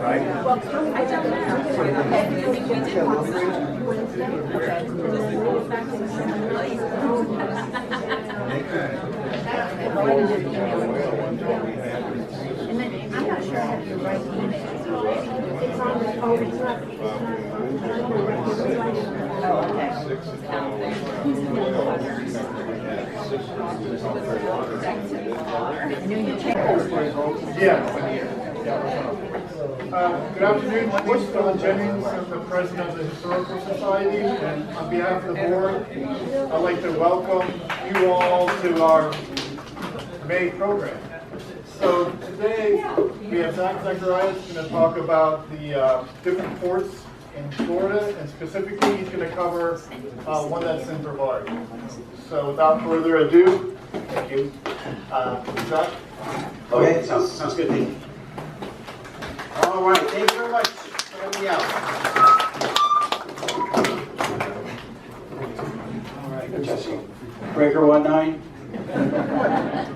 right? I don't and then I'm not sure I have your right email. It's on the, oh, it's not, oh, okay. I knew you changed. Yeah. Good afternoon. My name is Phil Jennings. I'm the president of the Historical Society, and on behalf of the board, I'd like to welcome you all to our May program. So today we have Zach Zacharias going to talk about the different ports in Florida, and specifically he's going to cover one that's in Brevard. So without further ado, thank you. Zach? Okay, sounds good. Thank you. All right, thank you very much for letting me out. All right, good Jesse. Breaker 19.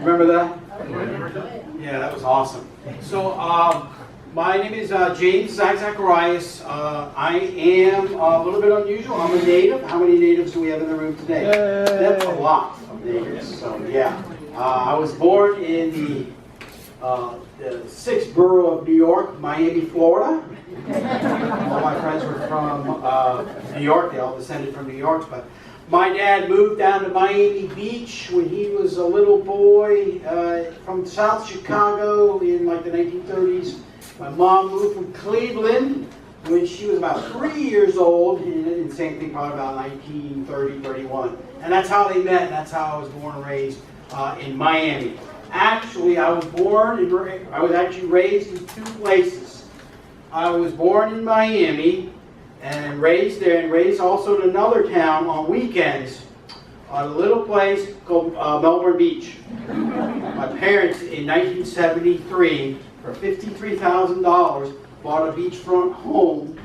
Remember that? Yeah, that was awesome. So, my name is James Zacharias. I am a little bit unusual. I'm a native. How many natives do we have in the room today? That's a lot of natives. So, yeah. I was born in the 6th borough of New York, Miami, Florida. All my friends were from New York. They all descended from New York. But my dad moved down to Miami Beach when he was a little boy from South Chicago in like the 1930s. My mom moved from Cleveland when she was about 3 years old, and the same thing probably about 1930, 31. And that's how they met. That's how I was born and raised in Miami. Actually, I was actually raised in two places. I was born in Miami and raised there, and raised also in another town on weekends, a little place called Melbourne Beach. My parents in 1973, for $53,000, bought a beachfront home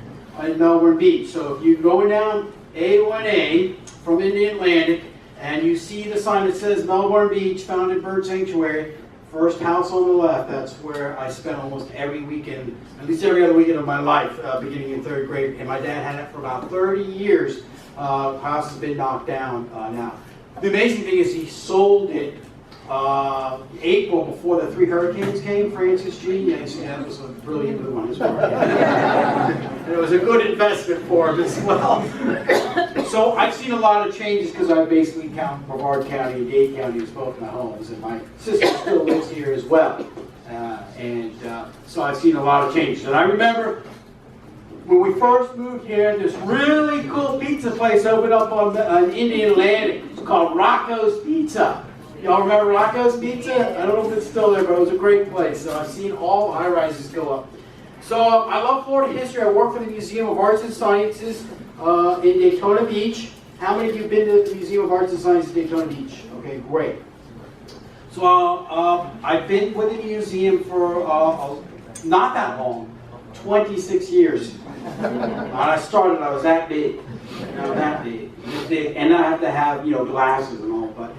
in Melbourne Beach. So if you're going down A1A from in the Atlantic, and you see the sign that says Melbourne Beach, Founded Bird Sanctuary, first house on the left, that's where I spent almost every weekend, at least every other weekend of my life, beginning in 3rd grade. And my dad had it for about 30 years. The house has been knocked down now. The amazing thing is he sold it April before the 3 hurricanes came. Francis G. Yes, that was a brilliant move on his part. And it was a good investment for him as well. So I've seen a lot of changes because I basically count Brevard County and Dade County as both my homes, and my sister still lives here as well. So I've seen a lot of changes. And I remember when we first moved here, this really cool pizza place opened up on Indian Atlantic. It's called Rocco's Pizza. Y'all remember Rocco's Pizza? I don't know if it's still there, but it was a great place. So I've seen all high-rises go up. So I love Florida history. I work for the Museum of Arts and Sciences in Daytona Beach. How many of you have been to the Museum of Arts and Sciences in Daytona Beach? Okay, great. So I've been with the museum for not that long, 26 years. When I started, I was that big. Now that big. And I have to have, glasses and all. But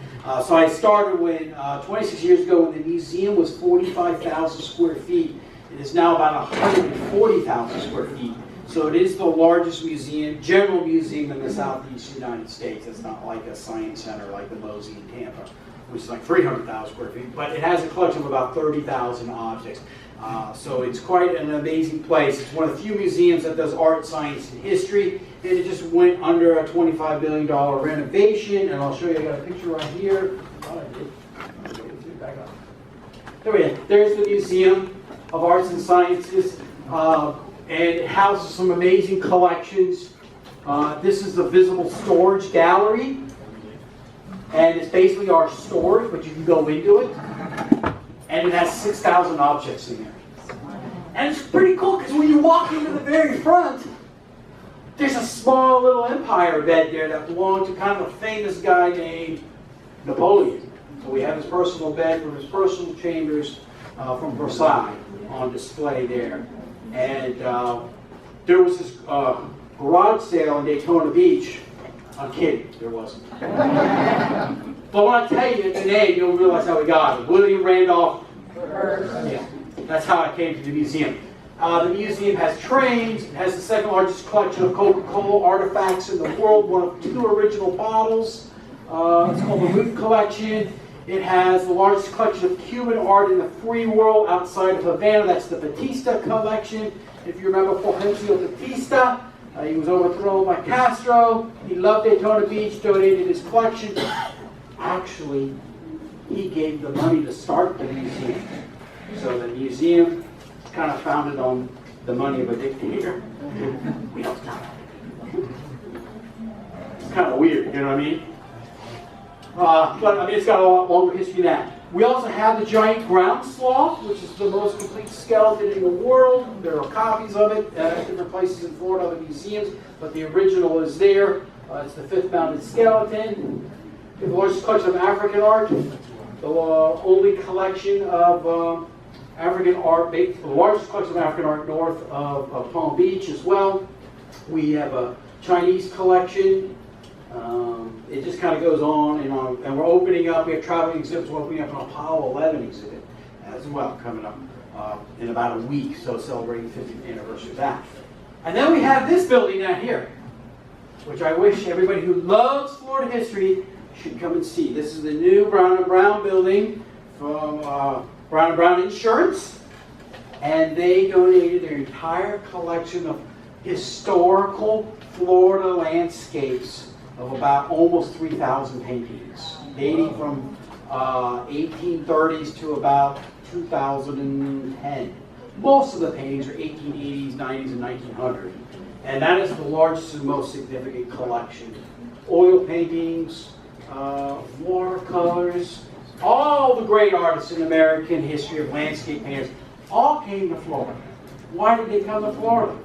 so I started when 26 years ago when the museum was 45,000 square feet. It is now about 140,000 square feet. So it is the largest museum, general museum in the Southeast United States. It's not like a science center like the Mosey in Tampa, which is like 300,000 square feet. But it has a collection of about 30,000 objects. So it's quite an amazing place. It's one of the few museums that does art, science, and history. And it just went under a $25 million renovation. And I'll show you, I got a picture right here. Back up. There we go. There's the Museum of Arts and Sciences. And it houses some amazing collections. This is the visible storage gallery. And it's basically our storage, but you can go into it. And it has 6,000 objects in there. And it's pretty cool because when you walk into the very front, there's a small little empire bed there that belonged to kind of a famous guy named Napoleon. So we have his personal bed from his personal chambers from Versailles on display there. And there was this garage sale in Daytona Beach. I'm kidding, there wasn't. But when I tell you the name, you'll realize how we got it. William Randolph. Yeah, that's how I came to the museum. The museum has trains. It has the second largest collection of Coca-Cola artifacts in the world, one of 2 original bottles. It's called the Root Collection. It has the largest collection of Cuban art in the free world outside of Havana. That's the Batista Collection. If you remember Fulgencio Batista, he was overthrown by Castro. He loved Daytona Beach, donated his collection. Actually, he gave the money to start the museum. So the museum is kind of founded on the money of a dictator. We don't stop. It's kind of weird, you know what I mean? But I mean, it's got a lot longer history than that. We also have the giant ground sloth, which is the most complete skeleton in the world. There are copies of it at different places in Florida, other museums, but the original is there. It's the 5th mounted skeleton. The largest collection of African art. The only collection of African art, the largest collection of African art north of Palm Beach as well. We have a Chinese collection. It just kind of goes on, and we're opening up. We have traveling exhibits. We're opening up an Apollo 11 exhibit as well, coming up in about a week. So celebrating the 50th anniversary of that. And then we have this building down here, which I wish everybody who loves Florida history should come and see. This is the new Brown & Brown building from Brown & Brown Insurance, and they donated their entire collection of historical Florida landscapes of about almost 3,000 paintings, dating from 1830s to about 2010. Most of the paintings are 1880s, 90s, and 1900. And that is the largest and most significant collection. Oil paintings, watercolors, all the great artists in American history of landscape painters all came to Florida. Why did they come to Florida?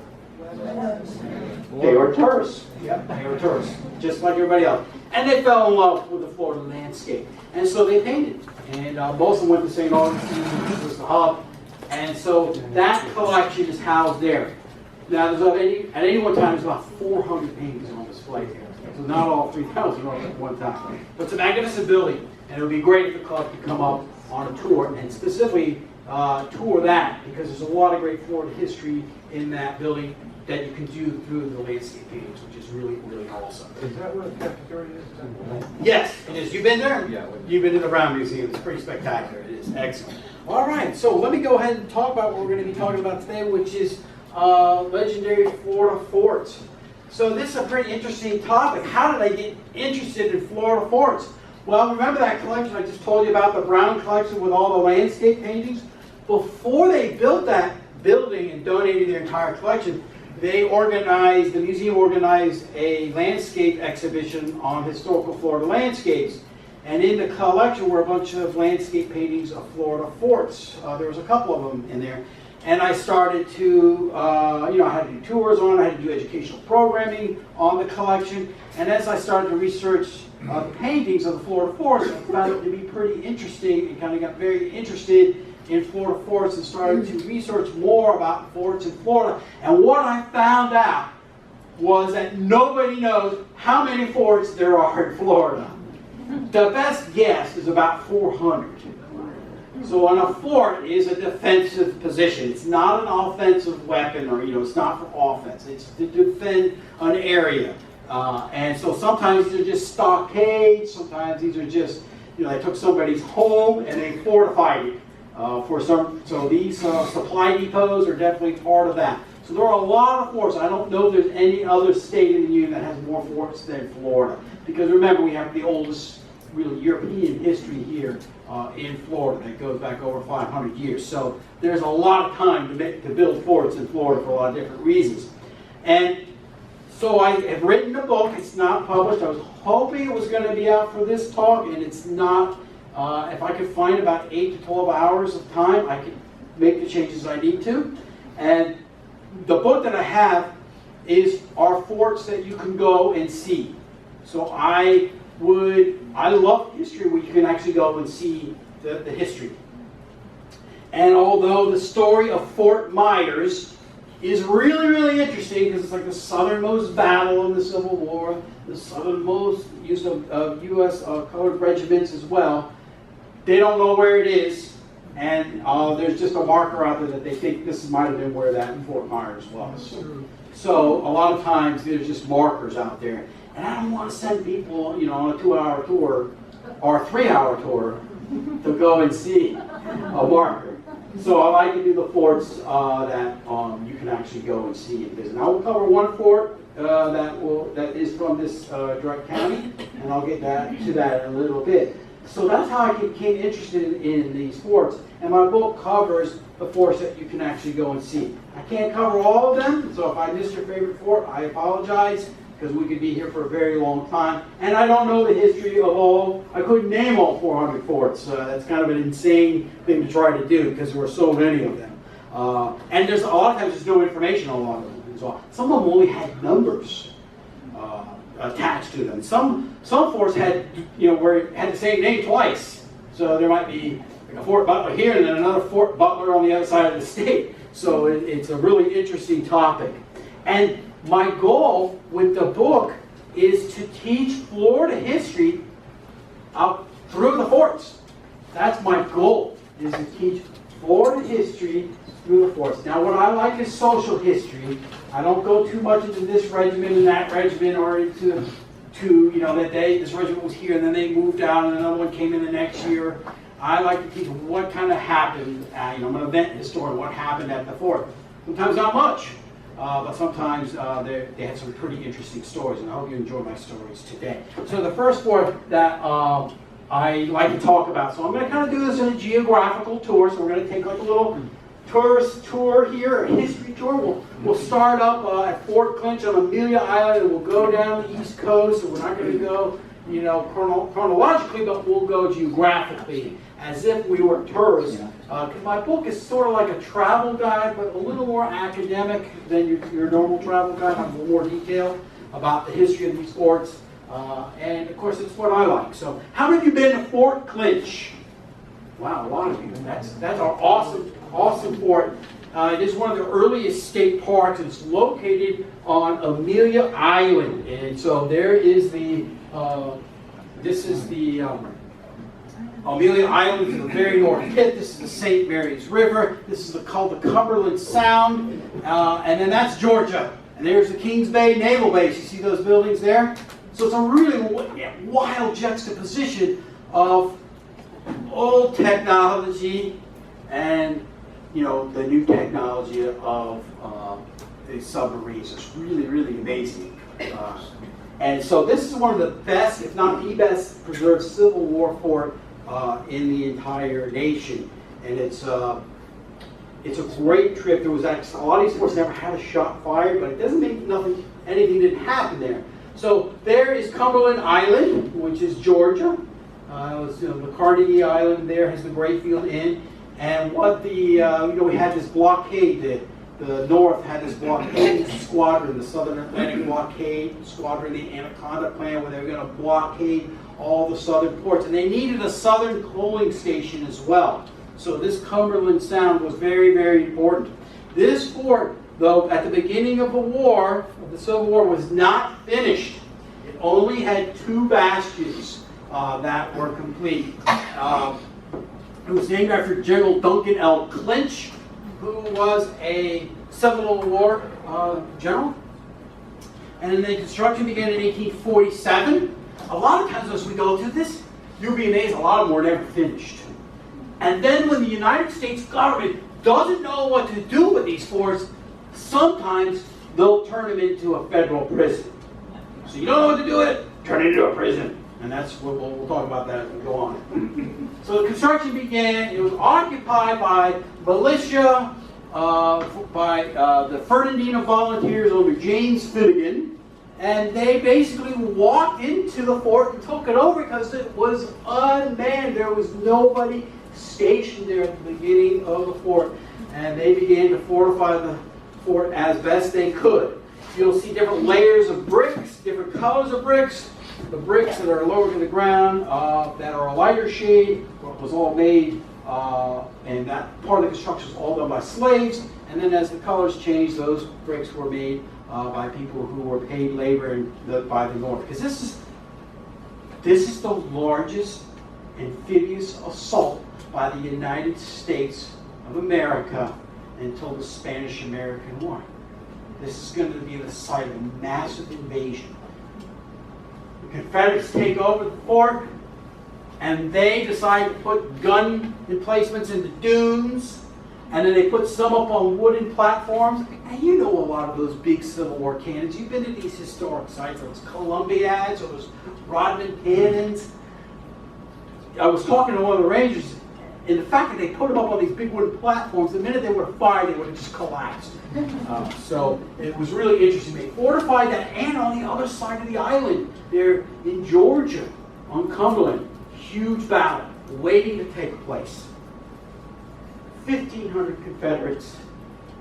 They were tourists. Yep, they were tourists, just like everybody else. And they fell in love with the Florida landscape. And so they painted. And most of them went to St. Augustine, which was the hub. And so that collection is housed there. Now, at any one time, there's about 400 paintings on display here. So not all 3,000 are at one time. But it's a magnificent building. And it would be great if the club could come up on a tour and specifically tour that, because there's a lot of great Florida history in that building that you can do through the landscape paintings, which is really, really awesome. Is that where the cafeteria is? Yes, it is. You've been there? Yeah. You've been to the Brown Museum. It's pretty spectacular. It is excellent. All right, so let me go ahead and talk about what we're going to be talking about today, which is legendary Florida forts. So this is a pretty interesting topic. How did I get interested in Florida forts? Well, remember that collection I just told you about, the Brown collection with all the landscape paintings? Before they built that building and donated their entire collection, the museum organized a landscape exhibition on historical Florida landscapes. And in the collection were a bunch of landscape paintings of Florida forts. There was a couple of them in there. And I started to, I had to do tours on it, I had to do educational programming on the collection. And as I started to research the paintings of the Florida forts, I found it to be pretty interesting and kind of got very interested in Florida forts and started to research more about forts in Florida. And what I found out was that nobody knows how many forts there are in Florida. The best guess is about 400. So a fort is a defensive position. It's not an offensive weapon, or it's not for offense. It's to defend an area. And so sometimes they're just stockades. Sometimes these are just, they took somebody's home and they fortified it. So these supply depots are definitely part of that. So there are a lot of forts. I don't know if there's any other state in the union that has more forts than Florida. Because remember, we have the oldest really European history here in Florida that goes back over 500 years. So there's a lot of time to build forts in Florida for a lot of different reasons. And so I have written a book. It's not published. I was hoping it was going to be out for this talk, and it's not. If I could find about 8 to 12 hours of time, I could make the changes I need to. And the book that I have are forts that you can go and see. So I love history where you can actually go and see the history. And although the story of Fort Myers is really, really interesting, because it's like the southernmost battle in the Civil War, the southernmost use of U.S. colored regiments as well. They don't know where it is. And there's just a marker out there that they think this might have been where that Fort Myers was. So a lot of times there's just markers out there. And I don't want to send people, you know, on a 2-hour tour or a 3-hour tour to go and see a marker. So I like to do the forts that you can actually go and see and visit. I will cover one fort that is from this direct county, and I'll get to that in a little bit. So that's how I became interested in these forts. And my book covers the forts that you can actually go and see. I can't cover all of them, so if I missed your favorite fort, I apologize, because we could be here for a very long time. And I don't know the history of all, I couldn't name all 400 forts. That's kind of an insane thing to try to do, because there were so many of them. And there's a lot of times there's no information on a lot of them. So some of them only had numbers attached to them. Some forts had, you know, where it had the same name twice. So there might be like a Fort Butler here and then another Fort Butler on the other side of the state. So it's a really interesting topic. And my goal with the book is to teach Florida history through the forts. That's my goal, is to teach Florida history through the forts. Now what I like is social history. I don't go too much into this regiment and that regiment, or into you know, that this regiment was here and then they moved out and another one came in the next year. I like to teach what kind of happened, you know, I'm an event historian, what happened at the fort. Sometimes not much, but sometimes they had some pretty interesting stories, and I hope you enjoy my stories today. So the first fort that I like to talk about, so I'm going to kind of do this in a geographical tour, so we're going to take like a little tourist tour here, a history tour. We'll start up at Fort Clinch on Amelia Island, and we'll go down the East Coast, and we're not going to go, you know, chronologically, but we'll go geographically, as if we were tourists. Because my book is sort of like a travel guide, but a little more academic than your normal travel guide. I have a little more detail about the history of these forts. And of course, it's what I like. So, how many of you been to Fort Clinch? Wow, a lot of you. That's our awesome fort. It is one of the earliest state parks. It's located on Amelia Island, and so there is the. This is the Amelia Island to the very north tip. This is the St. Mary's River. This is called the Cumberland Sound, and then that's Georgia. And there's the Kings Bay Naval Base. You see those buildings there? So it's a really wild juxtaposition of old technology and, you know, the new technology of the submarines. It's really, really amazing. And so this is one of the best, if not the best, preserved Civil War fort in the entire nation. And it's a great trip. There was actually, a lot of these forts never had a shot fired, but it doesn't mean anything didn't happen there. So there is Cumberland Island, which is Georgia. The Carnegie Island there has the Grayfield Inn. And what we had this blockade. The North had this blockade squadron, the Southern Atlantic Blockade Squadron, the Anaconda Plan, where they were going to blockade all the southern ports. And they needed a southern coaling station as well. So this Cumberland Sound was very, very important. This fort, though, at the beginning of the war, of the Civil War, was not finished. It only had 2 bastions that were complete. It was named after General Duncan L. Clinch, who was a Civil War general. And then the construction began in 1847. A lot of times as we go through this, you'll be amazed, a lot of them were never finished. And then when the United States government doesn't know what to do with these forts, sometimes they'll turn them into a federal prison. So you don't know what to do with it, turn it into a prison. And that's what we'll talk about that as we go on. So the construction began. It was occupied by militia, by the Fernandina Volunteers under James Finnegan. And they basically walked into the fort and took it over because it was unmanned. There was nobody stationed there at the beginning of the fort. And they began to fortify the fort as best they could. You'll see different layers of bricks, different colors of bricks. The bricks that are lower to the ground, that are a lighter shade, was all made, and that part of the construction was all done by slaves. And then as the colors changed, those bricks were made by people who were paid labor by the North. Because this is the largest amphibious assault by the United States of America until the Spanish-American War. This is going to be the site of a massive invasion. The Confederates take over the fort, and they decide to put gun emplacements in the dunes, and then they put some up on wooden platforms. And you know a lot of those big Civil War cannons. You've been to these historic sites, those Columbiads, or those Rodman cannons. I was talking to one of the Rangers, and the fact that they put them up on these big wooden platforms, the minute they would have fired, they would have just collapsed. So it was really interesting. They fortified that, and on the other side of the island, there in Georgia, on Cumberland, huge battle waiting to take place. 1,500 Confederates,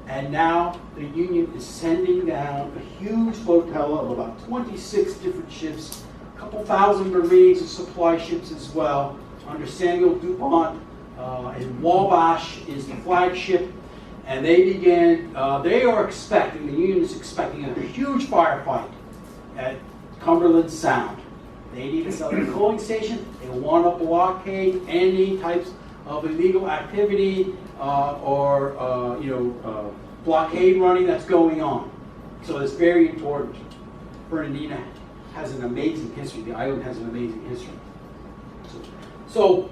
and now the Union is sending down a huge flotilla of about 26 different ships, a couple thousand Marines and supply ships as well, under Samuel DuPont, and Wabash is the flagship, and they are expecting, the Union is expecting a huge firefight at Cumberland Sound. They need a southern coaling station. They want to blockade any types of illegal activity blockade running that's going on. So it's very important. Fernandina has an amazing history. The island has an amazing history. So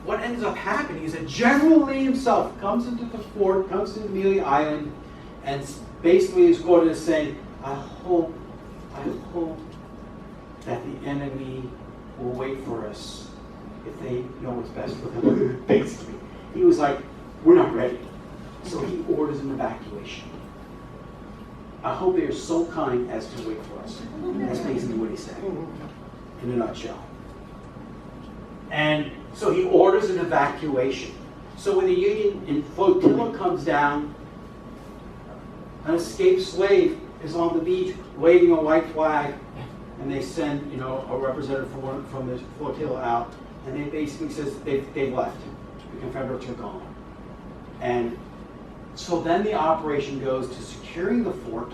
what ends up happening is that General Lee himself comes into the fort, comes to Amelia Island, and basically is quoted as saying, I hope that the enemy will wait for us if they know what's best for them. Basically, he was like, we're not ready. So he orders an evacuation. I hope they are so kind as to wait for us. That's basically what he said, in a nutshell. And so he orders an evacuation. So when the Union flotilla comes down, an escaped slave is on the beach waving a white flag, and they send a representative from the flotilla out, and they basically says they've left. The Confederates are gone. And so then the operation goes to securing the fort,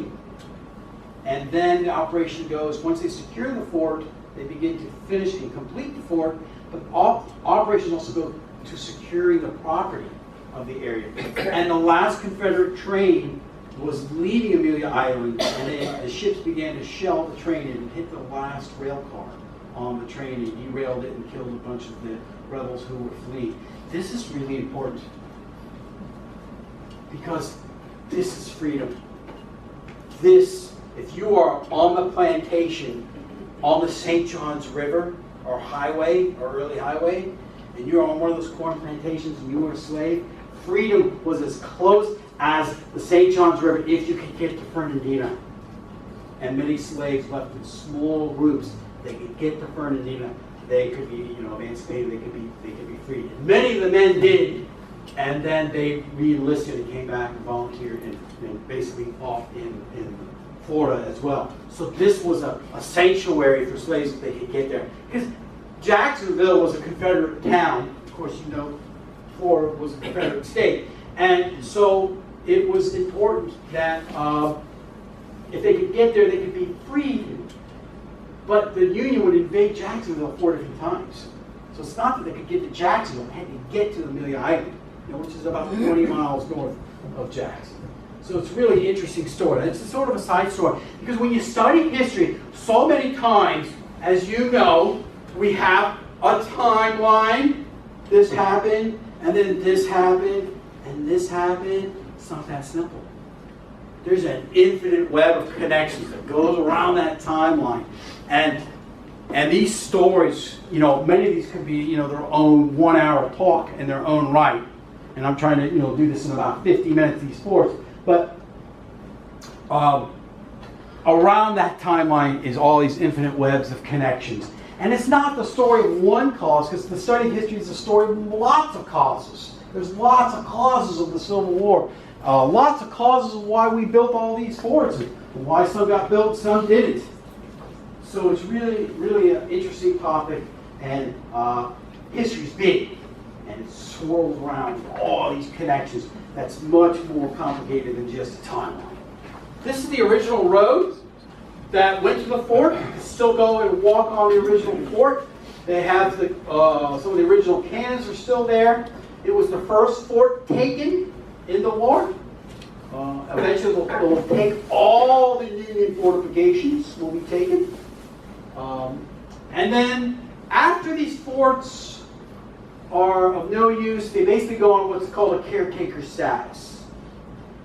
and then the operation goes, once they secure the fort, they begin to finish and complete the fort, but operations also go to securing the property of the area. And the last Confederate train was leaving Amelia Island, and the ships began to shell the train and hit the last rail car on the train and derailed it and killed a bunch of the rebels who were fleeing. This is really important because this is freedom. This, if you are on the plantation on the St. John's River or highway or early highway, and you're on one of those corn plantations and you were a slave, freedom was as close as the St. John's River if you could get to Fernandina. And many slaves left in small groups. They could get to Fernandina. They could be, emancipated. They could be freed. And many of the men did, and then they re-enlisted and came back and volunteered and basically fought in Florida as well. So this was a sanctuary for slaves if they could get there. Because Jacksonville was a Confederate town. Of course, Florida was a Confederate state. And so it was important that if they could get there, they could be freed. But the Union would invade Jacksonville 4 different times. So it's not that they could get to Jacksonville, they had to get to Amelia Island, which is about 20 miles north of Jackson. So it's a really interesting story. It's a sort of a side story. Because when you study history, so many times, as you know, we have a timeline. This happened, and then this happened, and this happened. It's not that simple. There's an infinite web of connections that goes around that timeline. And these stories, many of these could be, their own 1-hour talk in their own right. And I'm trying to, do this in about 50 minutes, these sports. But around that timeline is all these infinite webs of connections. And it's not the story of one cause, because the study of history is the story of lots of causes. There's lots of causes of the Civil War. Lots of causes of why we built all these forts, and why some got built, some didn't. So it's really, really an interesting topic, and history's big, and it swirls around with all these connections. That's much more complicated than just a timeline. This is the original road that went to the fort. You can still go and walk on the original fort. They have some of the original cannons are still there. It was the first fort taken in the war. Eventually they'll take all the Union fortifications will be taken. And then after these forts are of no use, they basically go on what's called a caretaker status.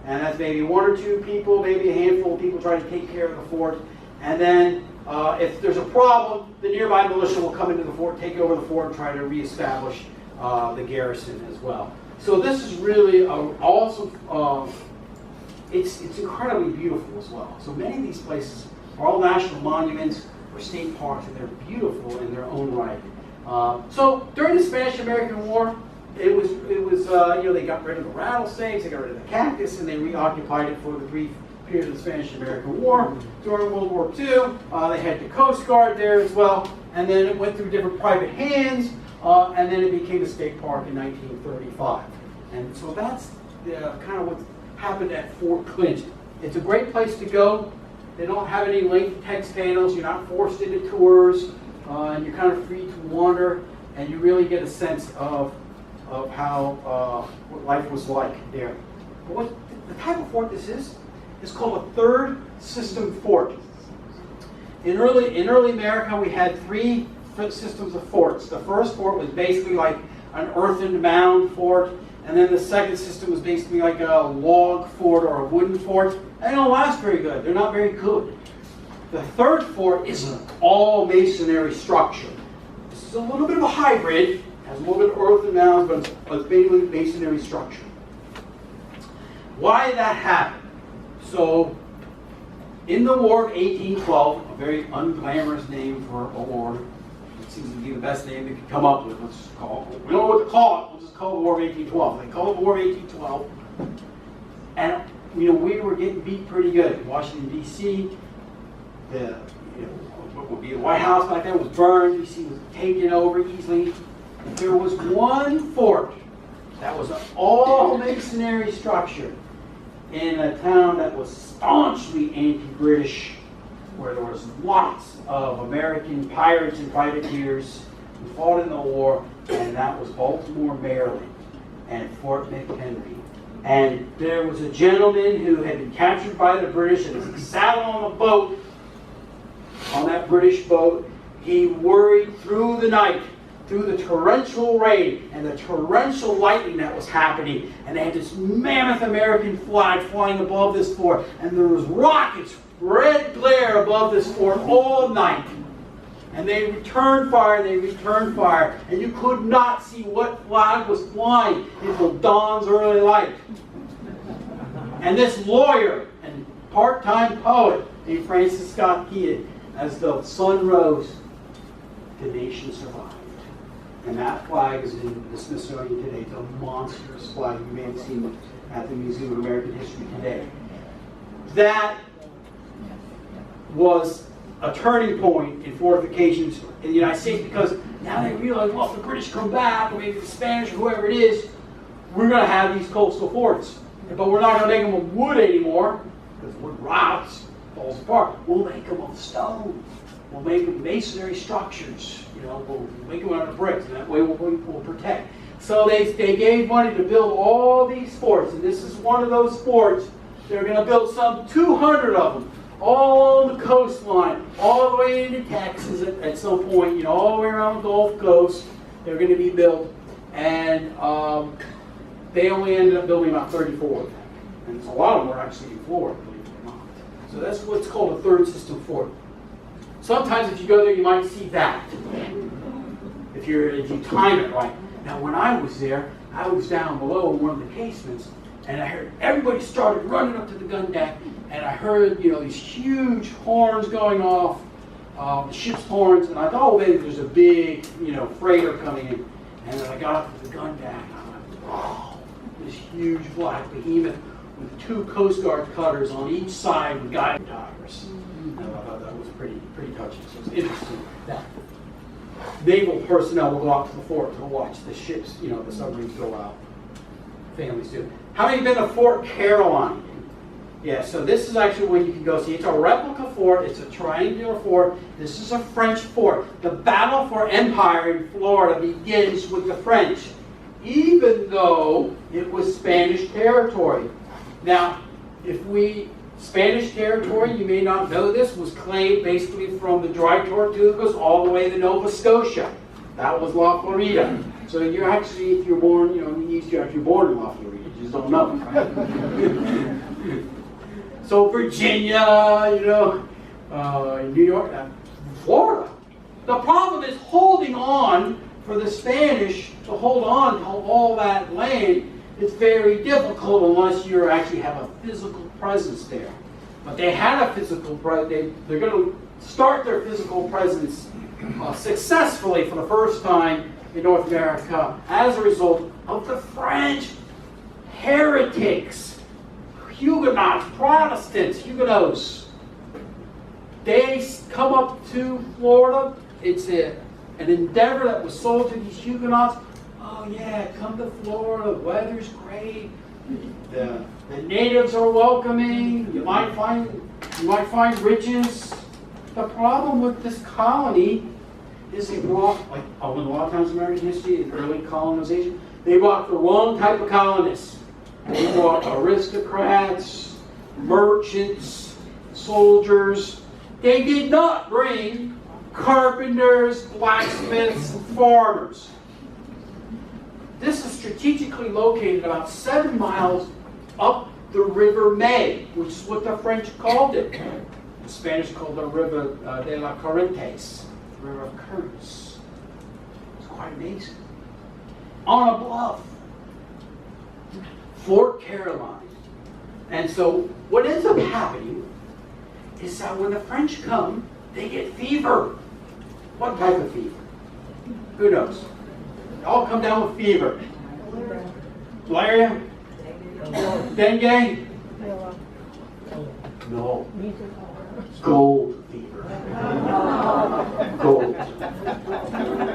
And that's maybe one or two people, maybe a handful of people trying to take care of the fort. And then if there's a problem, the nearby militia will come into the fort, take over the fort, and try to reestablish the garrison as well. So this is really awesome. It's incredibly beautiful as well. So many of these places are all national monuments or state parks, and they're beautiful in their own right. So during the Spanish-American War, it was they got rid of the rattlesnakes, they got rid of the cactus, and they reoccupied it for the brief period of the Spanish-American War. During World War II, they had the Coast Guard there as well, and then it went through different private hands, and then it became a state park in 1935. And so that's kind of what happened at Fort Clinton. It's a great place to go. They don't have any length text panels. You're not forced into tours, and you're kind of free to wander, and you really get a sense of how what life was like there. But what the type of fort this is called a third system fort. In early America, we had three systems of forts. The first fort was basically like an earthen mound fort, and then the second system was basically like a log fort or a wooden fort. They don't last very good. They're not very good. The third fort is an all masonry structure. This is a little bit of a hybrid. It has a little bit of earthen mounds, but it's basically a masonry structure. Why did that happen? So, in the War of 1812, a very unglamorous name for a war. It seems to be the best name they could come up with. Let's just call it. We don't know what to call it. We'll just call it the War of 1812. They call it the War of 1812. And we were getting beat pretty good. Washington, D.C., what would be the White House back then was burned. D.C. was taken over easily. There was one fort that was an all masonry structure in a town that was staunchly anti-British, where there was lots of American pirates and privateers who fought in the war, and that was Baltimore, Maryland, and Fort McHenry. And there was a gentleman who had been captured by the British, and as he sat on a boat, on that British boat, he worried through the night, through the torrential rain and the torrential lightning that was happening, and they had this mammoth American flag flying above this fort, and there was rockets, red glare above this fort all night. And they returned fire, and you could not see what flag was flying until dawn's early light. And this lawyer and part-time poet named Francis Scott Key, as the sun rose, the nation survived. And that flag is in the Smithsonian today. It's a monstrous flag. You may have seen it at the Museum of American History today. That was a turning point in fortifications in the United States, because now they realize, well, if the British come back, or maybe the Spanish, or whoever it is, we're going to have these coastal forts. But we're not going to make them of wood anymore, because wood rots, falls apart. We'll make them of stone. We'll make them masonry structures. We'll make them out of bricks, and that way we'll protect. So they gave money to build all these forts, and this is one of those forts. They're going to build some 200 of them, all on the coastline, all the way into Texas at some point, all the way around the Gulf Coast. They're going to be built, and they only ended up building about 34 of them. And a lot of them were actually in Florida, believe it or not. So that's what's called a third system fort. Sometimes if you go there, you might see that, if you time it right. Now, when I was there, I was down below in one of the casements, and I heard everybody started running up to the gun deck, and I heard, these huge horns going off, the ship's horns, and I thought, oh, maybe there's a big, freighter coming in. And then I got up to the gun deck, and I went, wow, this huge black behemoth with 2 Coast Guard cutters on each side with guided tires. And I thought that was pretty touching. So it's interesting that naval personnel will go out to the fort to watch the ships, the submarines go out. Families do. How many have been to Fort Caroline? Yeah, so this is actually where you can go see. It's a replica fort. It's a triangular fort. This is a French fort. The battle for empire in Florida begins with the French, even though it was Spanish territory. Now, Spanish territory, you may not know this, was claimed basically from the Dry Tortugas all the way to Nova Scotia. That was La Florida. So you're actually, if you're born, in the East, you're actually born in La Florida. You just don't know, right? So Virginia, New York, Florida. The problem is holding on for the Spanish to hold on to all that land. It's very difficult unless you actually have a physical presence there. But they had a physical presence. They're going to start their physical presence successfully for the first time in North America as a result of the French heretics, Huguenots, Protestants, Huguenots. They come up to Florida. It's an endeavor that was sold to these Huguenots. Oh yeah, come to Florida. The weather's great. The natives are welcoming. You might find riches. The problem with this colony is they brought, like a lot of times in American history, in early colonization, they brought the wrong type of colonists. They brought aristocrats, merchants, soldiers. They did not bring carpenters, blacksmiths, and farmers. This is strategically located about 7 miles up the River May, which is what the French called it. The Spanish called the River de la Corrientes, the River of Currents. It's quite amazing. On a bluff, Fort Caroline. And so what ends up happening is that when the French come, they get fever. What type of fever? Who knows? They all come down with fever. Malaria? Dengue? No. Gold fever. Gold.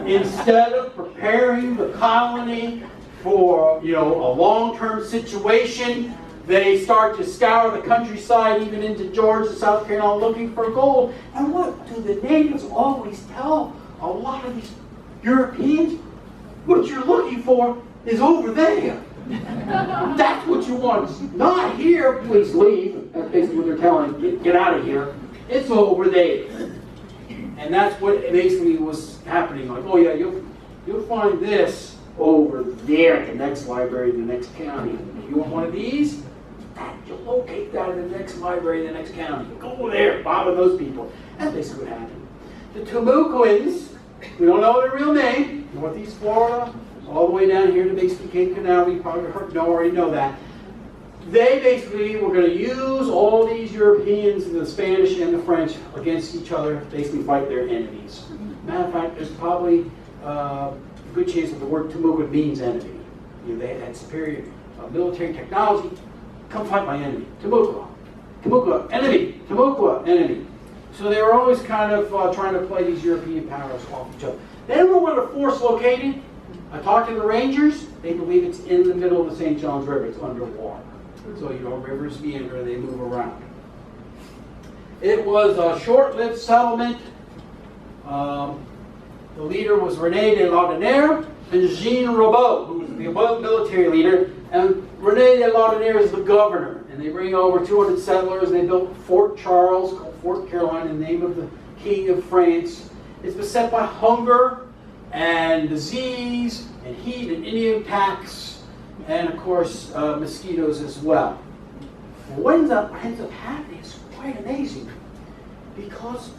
Instead of preparing the colony for, a long-term situation, they start to scour the countryside, even into Georgia, South Carolina, looking for gold. And what do the natives always tell a lot of these Europeans? What you're looking for is over there. That's what you want. Not here, please leave. That's basically what they're telling. Get out of here. It's over there. And that's what basically was happening. Like, oh yeah, you'll find this over there at the next library in the next county. You want one of these? You'll locate that in the next library in the next county. Go there, bother those people. That's basically what happened. The Timucuans, we don't know their real name, Northeast Florida, all the way down here to basically Cape Canaveral. You probably already know that. They basically were going to use all these Europeans, the Spanish and the French, against each other, basically fight their enemies. Matter of fact, there's probably a good chance that the word Timucuan means enemy. They had superior military technology. Come fight my enemy. Timucua. Timucua, enemy. Timucua, enemy. So they were always kind of trying to play these European powers off each other. They don't know where the fort's located. I talked to the Rangers. They believe it's in the middle of the St. Johns River. It's underwater. So, rivers meander, they move around. It was a short-lived settlement. The leader was René de Laudonnière and Jean Ribault, who was the military leader. And René de Laudonnière is the governor. And they bring over 200 settlers. They built Fort Charles, called Fort Caroline, in the name of the King of France. It's beset by hunger and disease and heat and Indian attacks, and of course mosquitoes as well. What ends up happening is quite amazing, because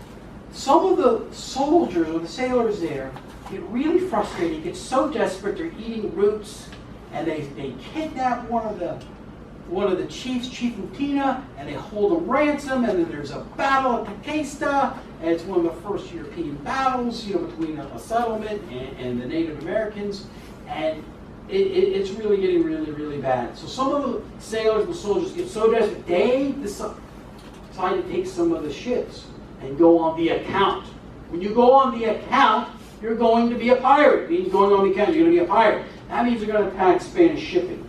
some of the soldiers or the sailors there get really frustrated, get so desperate they're eating roots, and they kidnap one of the chiefs, Chief Utina, and they hold him ransom, and then there's a battle at Tequesta, and it's one of the first European battles, between a settlement and the Native Americans, and it's really getting really, really bad. So some of the sailors and soldiers get so desperate, they decide to take some of the ships and go on the account. When you go on the account, you're going to be a pirate. It means going on the account, you're going to be a pirate. That means you're going to attack Spanish shipping.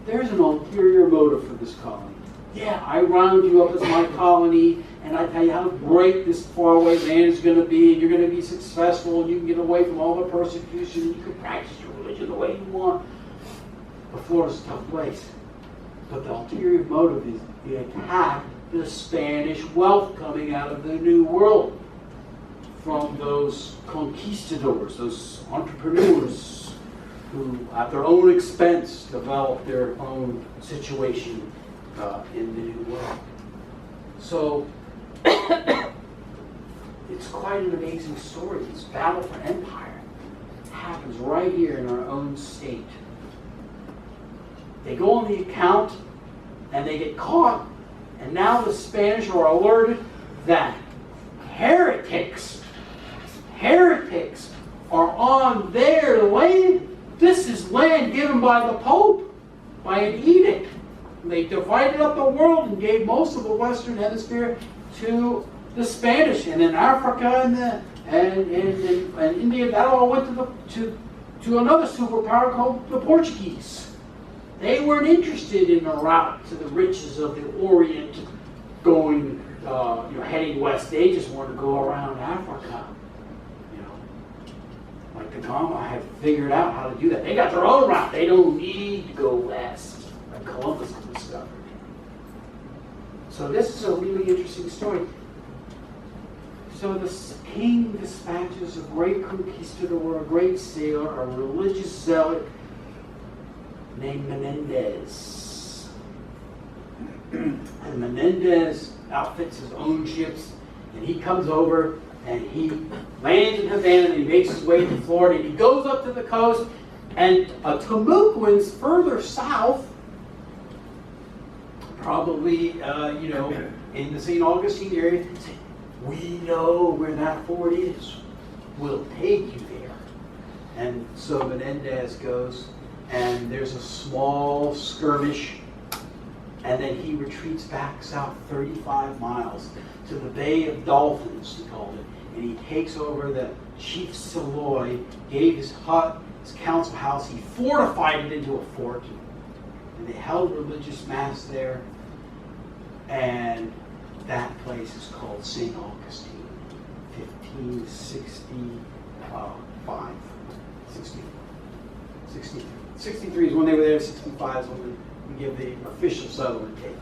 There's an ulterior motive for this colony. Yeah, I round you up as my colony, and I tell you how great this faraway land is going to be, and you're going to be successful, and you can get away from all the persecution, and you can practice your religion the way you want. But Florida's a tough place. But the ulterior motive is the attack the Spanish wealth coming out of the New World from those conquistadors, those entrepreneurs who, at their own expense, developed their own situation in the New World. So, it's quite an amazing story. This battle for empire happens right here in our own state. They go on the account and they get caught, and now the Spanish are alerted that heretics are on their land. This is land given by the Pope, by an edict. They divided up the world and gave most of the Western Hemisphere to the Spanish, and then Africa and India. That all went to another superpower called the Portuguese. They weren't interested in the route to the riches of the Orient, going heading west. They just wanted to go around Africa. Like the Gama have figured out how to do that. They got their own route. They don't need to go west, like Columbus discovered. So this is a really interesting story. So the king dispatches a great conquistador, a great sailor, a religious zealot named Menendez. And Menendez outfits his own ships, and he comes over and he lands in Havana, and he makes his way to Florida, and he goes up to the coast, and Timucuans further south, probably in the St. Augustine area, say, we know where that fort is. We'll take you there. And so Menendez goes, and there's a small skirmish, and then he retreats back south 35 miles to the Bay of Dolphins, he called it, and he takes over the Chief Saloy, gave his hut, his council house, he fortified it into a fort, and they held religious mass there, and that place is called St. Augustine, 1565, 63 is when they were there, 65 is when we give the official settlement date.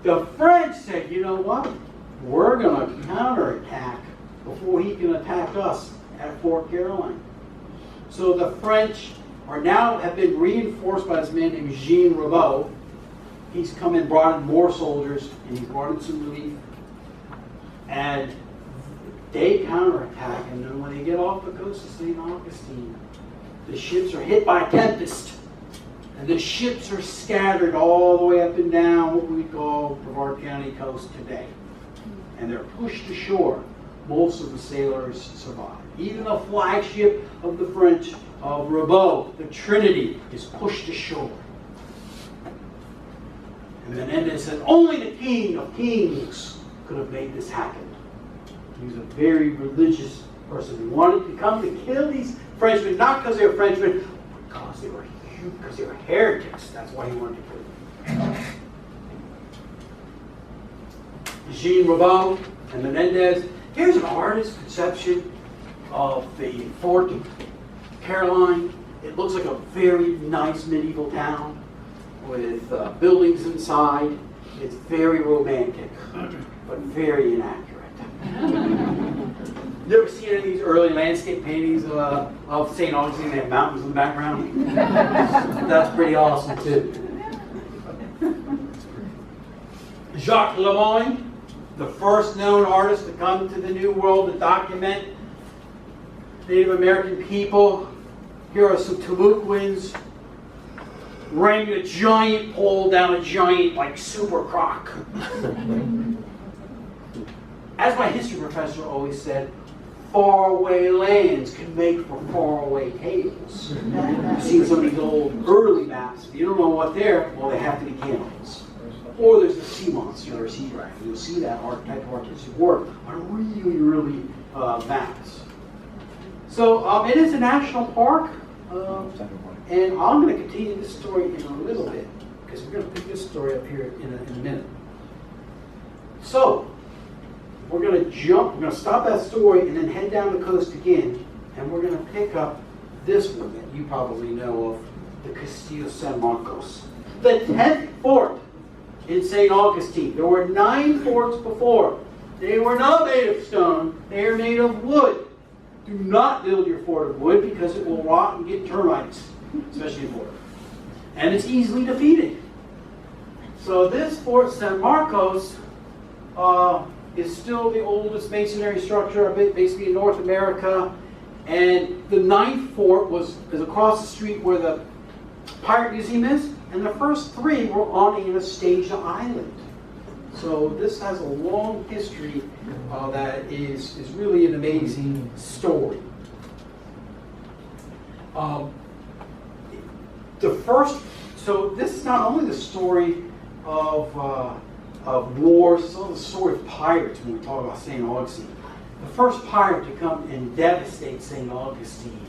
The French said, you know what? We're going to counterattack before he can attack us at Fort Caroline. So the French have been reinforced by this man named Jean Ribault. He's come and brought in more soldiers, and he's brought in some relief. And they counterattack, and then when they get off the coast of St. Augustine, the ships are hit by a tempest. And the ships are scattered all the way up and down what we call Brevard County coast today. And they're pushed ashore. Most of the sailors survive. Even the flagship of the French, of Ribault, the Trinity, is pushed ashore. And Menendez said, only the King of Kings could have made this happen. He was a very religious person. He wanted to come to kill these Frenchmen, not because they were Frenchmen, because they were heretics. That's why he wanted to kill them. Jean Ribault and Menendez. Here's an artist's conception of the Fort Caroline. It looks like a very nice medieval town with buildings inside. It's very romantic, but very inaccurate. You ever seen any of these early landscape paintings of St. Augustine? They have mountains in the background. That's pretty awesome too. Jacques Lemoyne, the first known artist to come to the New World to document Native American people. Here are some Timucuans ramming a giant pole down a giant, super croc. As my history professor always said, faraway lands can make for faraway tales. You've seen some of these old early maps. If you don't know what they're, well, they have to be cannibals. Or there's the sea monster or sea dragon. You'll see that type of artistic work on really maps. So it is a national park, and I'm going to continue this story in a little bit. because we're going to pick this story up here in a minute. So, we're going to stop that story and then head down the coast again, and we're going to pick up this one that you probably know of, the Castillo San Marcos. The 10th fort in St. Augustine. There were 9 forts before. They were not made of stone, they are made of wood. Do not build your fort of wood because it will rot and get termites, especially in water. And it's easily defeated. So this Fort San Marcos is still the oldest masonry structure basically in North America. And the 9th fort is across the street where the Pirate Museum is. And the first 3 were on Anastasia Island. So this has a long history that is really an amazing story. So this is not only the story of wars, it's also the story of pirates when we talk about St. Augustine. The first pirate to come and devastate St. Augustine,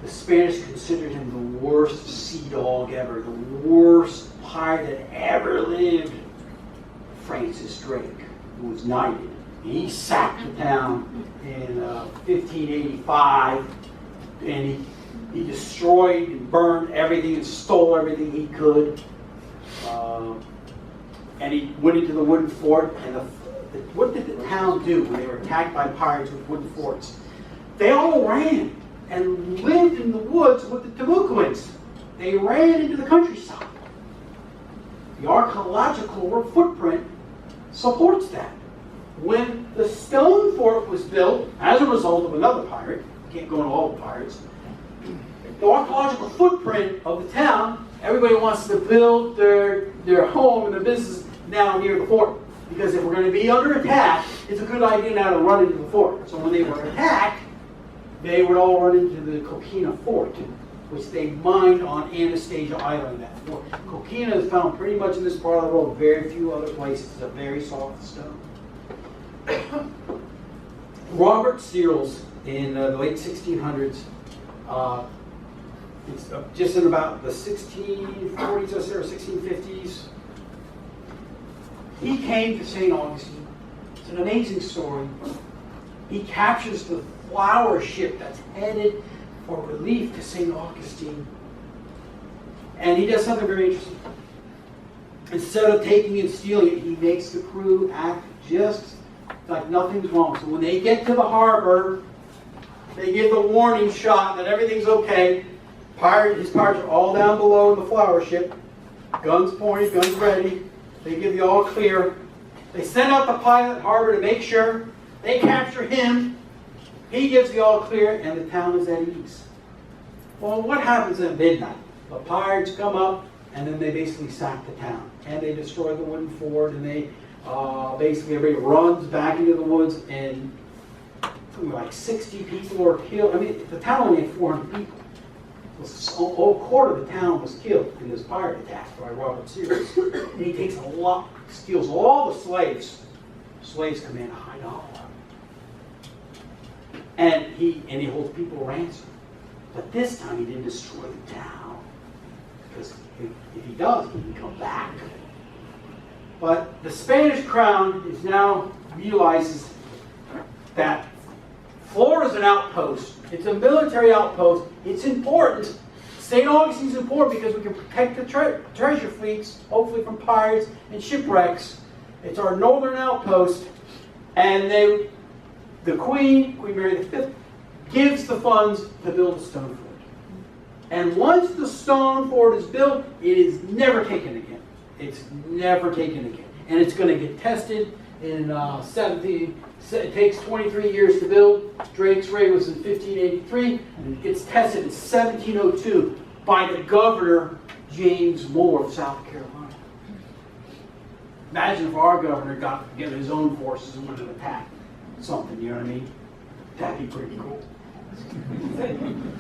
the Spanish considered him the worst sea dog ever, the worst pirate that ever lived. Francis Drake, who was knighted. He sacked the town in 1585, and he destroyed and burned everything and stole everything he could. And he went into the wooden fort. And what did the town do when they were attacked by pirates with wooden forts? They all ran and lived in the woods with the Timucuans. They ran into the countryside. The archaeological footprint supports that. When the stone fort was built, as a result of another pirate, you can't go into all the pirates, the archaeological footprint of the town, everybody wants to build their home and their business now near the fort. Because if we're going to be under attack, it's a good idea now to run into the fort. So when they were attacked, they would all run into the Coquina Fort, which they mined on Anastasia Island. That fort. Coquina is found pretty much in this part of the world, very few other places. It's a very soft stone. Robert Searles in the late 1600s, it's just in about the 1640s or 1650s, he came to St. Augustine. It's an amazing story. He captures the flower ship that's headed for relief to St. Augustine. And he does something very interesting. Instead of taking and stealing it, he makes the crew act just like nothing's wrong. So when they get to the harbor, they give the warning shot that everything's okay. His pirates are all down below in the flower ship. Guns pointed, guns ready. They give the all clear. They send out the pilot harbor to make sure. They capture him. He gives the all clear, and the town is at ease. Well, what happens at midnight? The pirates come up, and then they basically sack the town. And they destroy the wooden fort, and they basically everybody runs back into the woods, and like 60 people are killed. I mean, the town only had 400 people. So a quarter of the town was killed in this pirate attack by Robert Searles. And he takes steals all the slaves. Slaves command a high dollar. And he holds people ransom. But this time he didn't destroy the town. Because if he does, he can come back. But the Spanish crown realizes that Florida's an outpost. It's a military outpost. It's important. St. Augustine's important because we can protect the treasure fleets, hopefully from pirates and shipwrecks. It's our northern outpost. And the Queen Mary V, gives the funds to build a stone fort. And once the stone fort is built, it is never taken again. It's never taken again. And it's going to get tested in it takes 23 years to build. Drake's raid was in 1583, and it gets tested in 1702 by the governor, James Moore of South Carolina. Imagine if our governor got together his own forces and wanted to attack something, you know what I mean? That'd be pretty cool.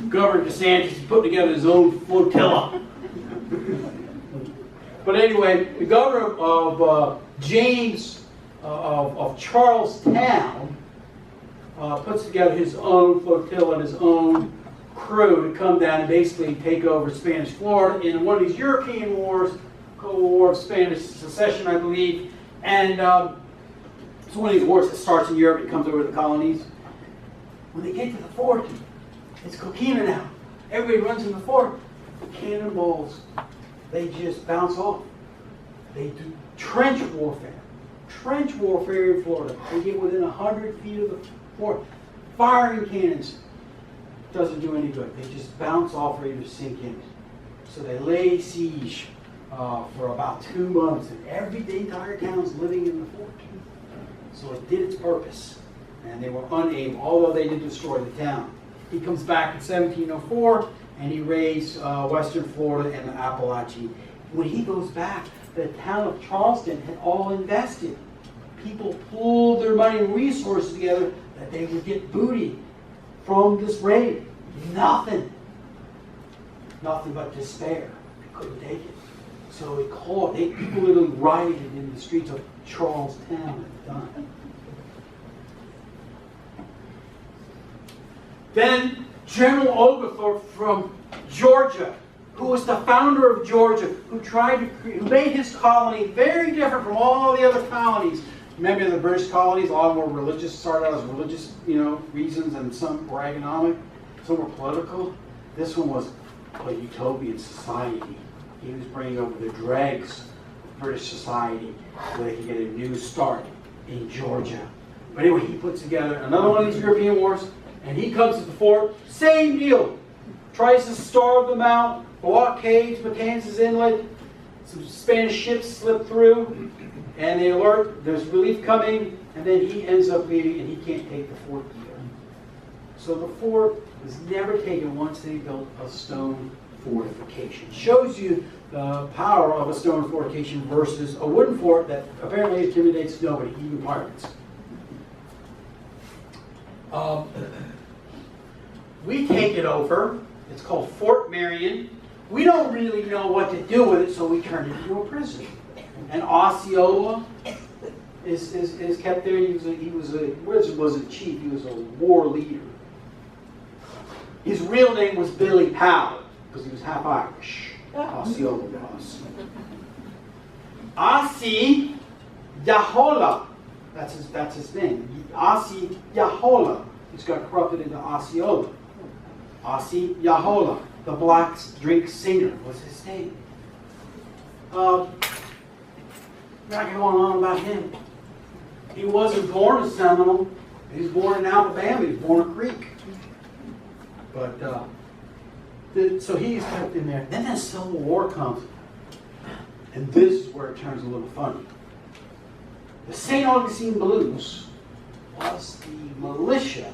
Governor DeSantis put together his own flotilla. But anyway, the governor of James of Charlestown puts together his own flotilla and his own crew to come down and basically take over Spanish Florida in one of these European wars Cold War of Spanish Secession, I believe. And it's one of these wars that starts in Europe and comes over to the colonies. When they get to the fort, it's coquina now. Everybody runs in the fort. Cannonballs, they just bounce off. They do trench warfare. Trench warfare in Florida. They get within 100 feet of the fort. Firing cannons doesn't do any good. They just bounce off ready to sink in. So they lay siege for about 2 months, and the entire town's living in the fort. So it did its purpose, and they were unable, although they did destroy the town. He comes back in 1704, and he raids western Florida and the Appalachian. When he goes back, the town of Charleston had all invested. People pooled their money and resources together that they would get booty from this raid. Nothing but despair. They couldn't take it. So people literally rioted in the streets of Charlestown at the time. Then General Oglethorpe from Georgia, who was the founder of Georgia, who made his colony very different from all the other colonies. Remember the British colonies, a lot more religious, started out as religious, reasons, and some were economic, some were political. This one was a utopian society. He was bringing over the dregs of British society so they could get a new start in Georgia. But anyway, he puts together another one of these European wars, and he comes to the fort, same deal. Tries to starve them out, blockades Matanzas Inlet, some Spanish ships slip through, and they alert there's relief coming, and then he ends up leaving, and he can't take the fort either. So the fort was never taken once they built a stone fortification. Shows you the power of a stone fortification versus a wooden fort that apparently intimidates nobody, even pirates. We take it over. It's called Fort Marion. We don't really know what to do with it, so we turn it into a prison. And Osceola is kept there. He wasn't a chief. He was a war leader. His real name was Billy Powell because he was half Irish. Osceola was. Ossie Yahola. That's his name. Ossie Yahola. He's got corrupted into Osceola. Ossie Yahola, the black drink singer, was his name. Not going on about him. He wasn't born a Seminole. He was born in Alabama. He was born a Creek. But so he's kept in there. Then the Civil War comes, and this is where it turns a little funny. The St. Augustine Blues was the militia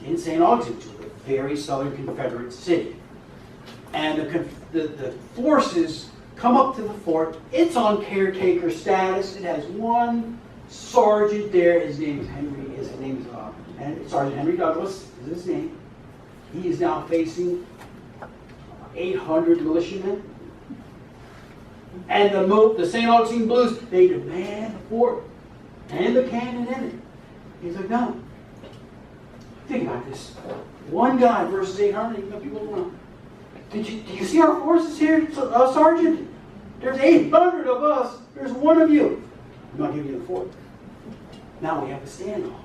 in St. Augustine, which was a very southern Confederate city. And the forces come up to the fort. It's on caretaker status. It has one sergeant there. His name is Sergeant Henry Douglas is his name. He is now facing 800 militiamen. And the St. Augustine Blues, they demand the fort and the cannon in it. He's like, no. Think about this. One guy versus 800, you know, people don't know. Did you see our forces here, Sergeant? There's 800 of us. There's one of you. I'm not giving you the fort. Now we have a standoff.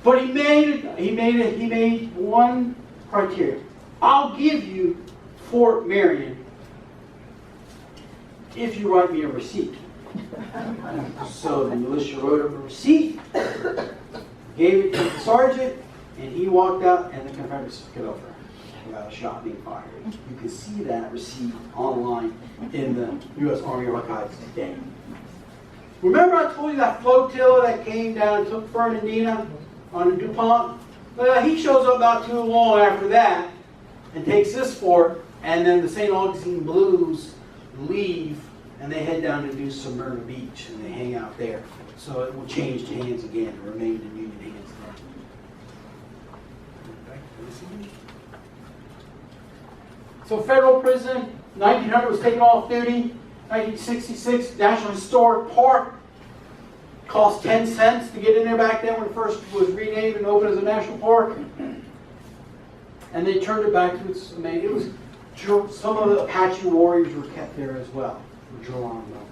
But he made one criteria. I'll give you Fort Marion if you write me a receipt. So the militia wrote up a receipt, gave it to the sergeant, and he walked out, and the Confederates took it over without a shot being fired. You can see that receipt online in the U.S. Army Archives today. Remember I told you that flotilla that came down and took Fernandina on the DuPont? Well, he shows up not too long after that and takes this fort, and then the St. Augustine Blues leave, and they head down to New Smyrna Beach, and they hang out there. So it will change hands again and remain in Union hands. So federal prison, 1900 was taken off duty. 1966, National Historic Park. Cost 10 cents to get in there back then when it first was renamed and opened as a national park. And they turned it back to its main. It was some of the Apache warriors were kept there as well. for Geronimo.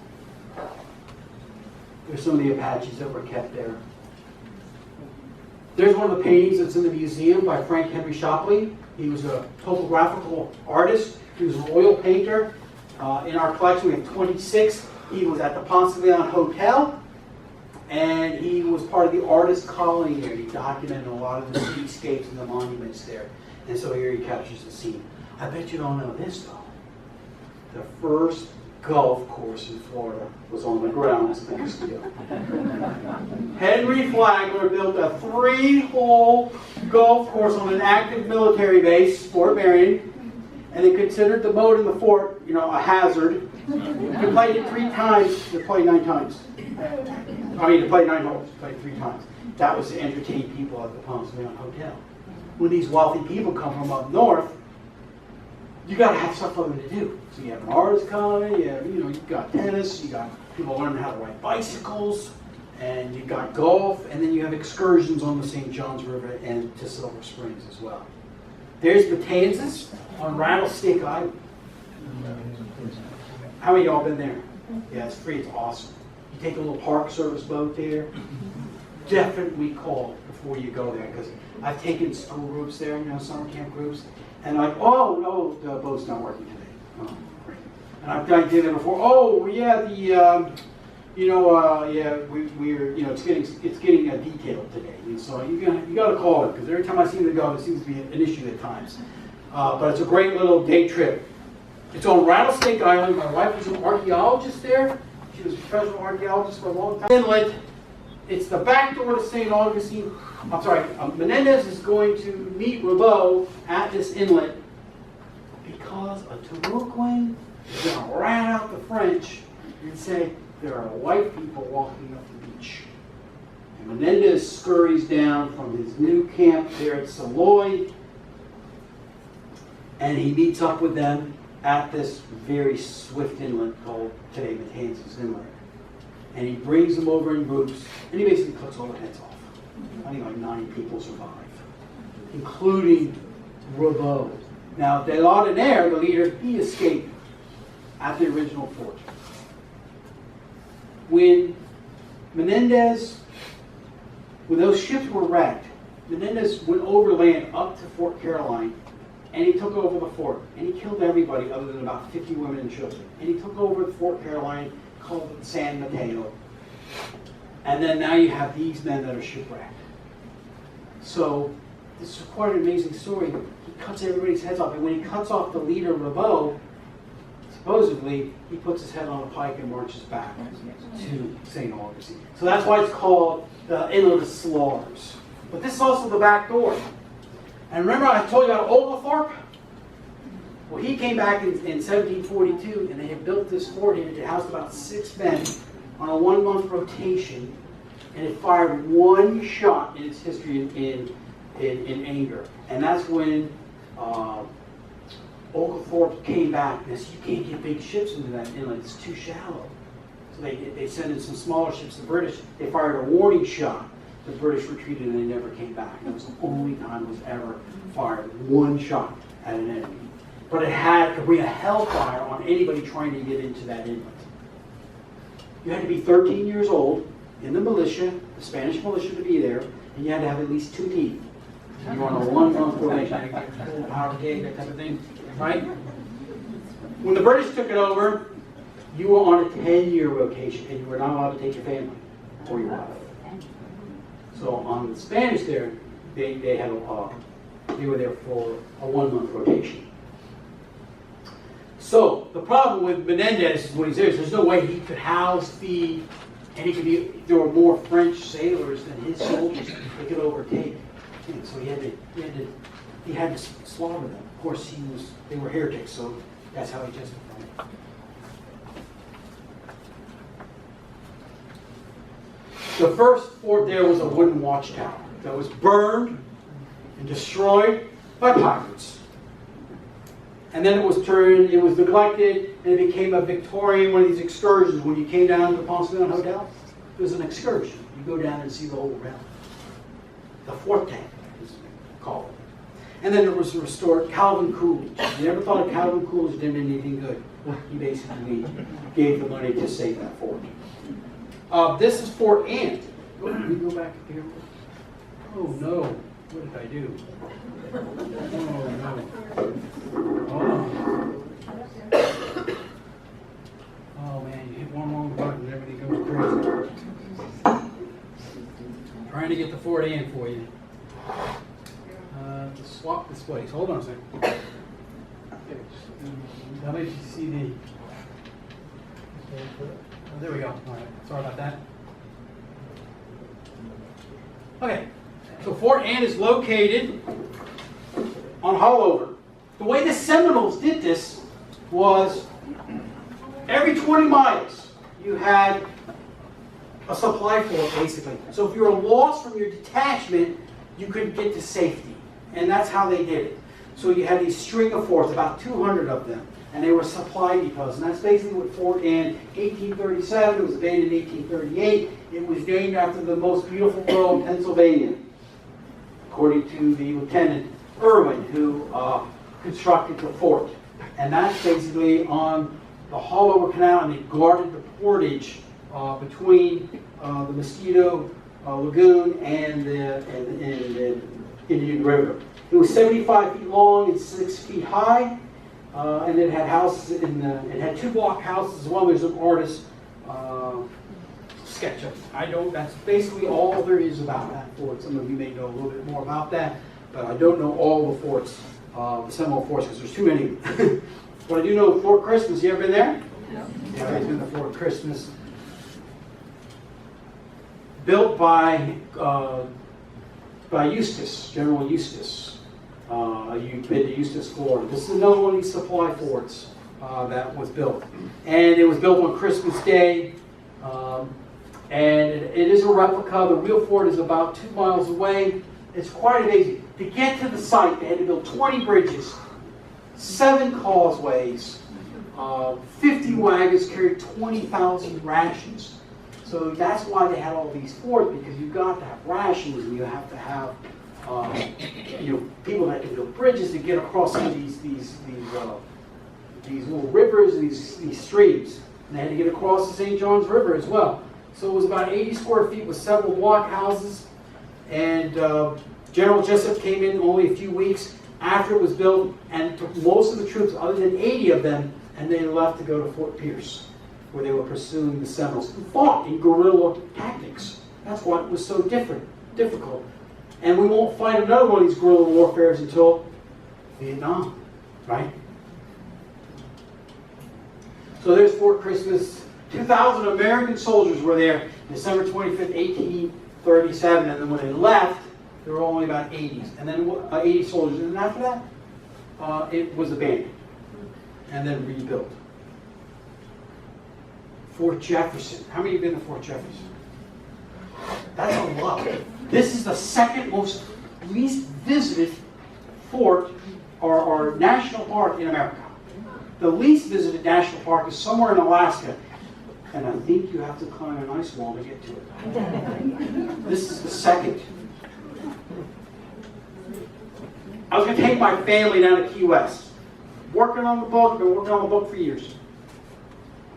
There's some of the Apaches that were kept there. There's one of the paintings that's in the museum by Frank Henry Shopley. He was a topographical artist. He was an oil painter. In our collection, we have 26. He was at the Ponce de Leon Hotel, and he was part of the artist colony there. He documented a lot of the cityscapes and the monuments there. And so here he captures the scene. I bet you don't know this, though. The first golf course in Florida was on the grounds next to you. Henry Flagler built a 3-hole golf course on an active military base, Fort Marion, and they considered the moat in the fort, a hazard. They played it 3 times. They played 9 times. They played 9 holes. Played 3 times. That was to entertain people at the Ponce de Leon Hotel. When these wealthy people come from up north, you got to have stuff for them to do. So you have an artist colony, you've got tennis, you got people learning how to ride bicycles, and you've got golf, and then you have excursions on the St. Johns River and to Silver Springs as well. There's Matanzas on Rattlesnake Island. How many of y'all been there? Yeah, it's free, it's awesome. You take a little Park Service boat there, definitely call before you go there, because I've taken school groups there, summer camp groups, and like, oh no, the boat's not working today. Oh, great. And I've did it before. Oh yeah, it's getting detailed today. And so you got to call it, because every time I seem to go, it seems to be an issue at times. But it's a great little day trip. It's on Rattlesnake Island. My wife was an archaeologist there. She was a professional archaeologist for a long time. Inlet. It's the back door to St. Augustine. I'm sorry, Menendez is going to meet Rabeau at this inlet because a Tarouquin is going to rat out the French and say there are white people walking up the beach. And Menendez scurries down from his new camp there at Saloy, and he meets up with them at this very swift inlet called today Matanzas Inlet. And he brings them over in groups, and he basically cuts all their heads off. I think like 9 people survive, including Rabeau. Now, De Laudonnière, the leader, he escaped at the original fort. When those ships were wrecked, Menendez went overland up to Fort Caroline, and he took over the fort, and he killed everybody other than about 50 women and children. And he took over Fort Caroline, called it San Mateo. And then now you have these men that are shipwrecked. So this is quite an amazing story. He cuts everybody's heads off, and when he cuts off the leader, Rabeau, supposedly he puts his head on a pike and marches back to St. Augustine. So that's why it's called the Inlet of Slaughters. But this is also the back door. And remember I told you about Oglethorpe? Well, he came back in 1742, and they had built this fort here. It housed about 6 men on a 1-month rotation, and it fired 1 shot in its history in anger. And that's when Oglethorpe came back and said, you can't get big ships into that inlet, it's too shallow. So they sent in some smaller ships. The British, they fired a warning shot. The British retreated and they never came back. That was the only time it was ever fired 1 shot at an enemy. But it had to bring a hellfire on anybody trying to get into that inlet. You had to be 13 years old, in the militia, the Spanish militia to be there, and you had to have at least 2 teeth. You were on a 1-month probation, power gig, that type of thing, right? When the British took it over, you were on a 10-year rotation, and you were not allowed to take your family or your wife. So on the Spanish there, they were there for a 1-month rotation. So the problem with Menendez is when he's there, there's no way he could house, feed, and there were more French sailors than his soldiers they could overtake. And so he had to slaughter them. Of course, they were heretics, so that's how he justified it. The first fort there was a wooden watchtower that was burned and destroyed by pirates. And then it was neglected, and it became a Victorian, one of these excursions. When you came down to the Ponce de Leon Hotel, it was an excursion. You go down and see the whole realm. The Forte is called. And then there was the restored Calvin Coolidge. You never thought of Calvin Coolidge did anything good. He basically gave the money to save that fort. This is Fort Ant. Can we go back here? Oh no, what did I do? Oh no. Oh man, you hit one wrong button and everything goes crazy. Trying to get the Fort Ant for you. Swap displays. Hold on a second. How many did you see the? Oh, there we go. All right. Sorry about that. Okay. So Fort Ant is located on Hollover. The way the Seminoles did this was every 20 miles you had a supply fort, basically. So if you were lost from your detachment, you could get to safety. And that's how they did it. So you had these string of forts, about 200 of them, and they were supply depots. And that's basically what Fort Ant, 1837, it was abandoned in 1838. It was named after the most beautiful girl in Pennsylvania, according to the Lieutenant Irwin, who constructed the fort. And that's basically on the Hollover Canal, and they guarded the portage between the Mosquito Lagoon and the Indian River. It was 75 feet long and 6 feet high, and it had houses it had 2 block houses as well. There's an artist sketch of it. That's basically all there is about that fort. Some of you may know a little bit more about that, but I don't know all the forts, the Seminole forts, because there's too many. But I do know Fort Christmas. You ever been there? Yeah. Yeah, I've been to Fort Christmas. Built by Eustis, General Eustis. You've been to Eustis, Florida. This is another one of these supply forts that was built. And it was built on Christmas Day. And it is a replica. The real fort is about 2 miles away. It's quite amazing. To get to the site, they had to build 20 bridges, 7 causeways, 50 wagons carried 20,000 rations. So that's why they had all these forts, because you've got to have rations, and you have to have people that can build bridges to get across some of these little rivers and these streams. And they had to get across the St. Johns River as well. So it was about 80 square feet with several block houses. And General Jessup came in only a few weeks after it was built and took most of the troops, other than 80 of them, and they left to go to Fort Pierce, where they were pursuing the Seminoles, who fought in guerrilla tactics. That's why it was so difficult. And we won't fight another one of these guerrilla warfares until Vietnam, right? So there's Fort Christmas. 2,000 American soldiers were there December 25th, 1837, and then when they left, there were only about 80, and then 80 soldiers. And after that, it was abandoned and then rebuilt. Fort Jefferson. How many have been to Fort Jefferson? That's a lot. This is the second least visited fort or national park in America. The least visited national park is somewhere in Alaska, and I think you have to climb an ice wall to get to it. This is the second. I was going to take my family down to Key West. Working on the book, been working on the book for years.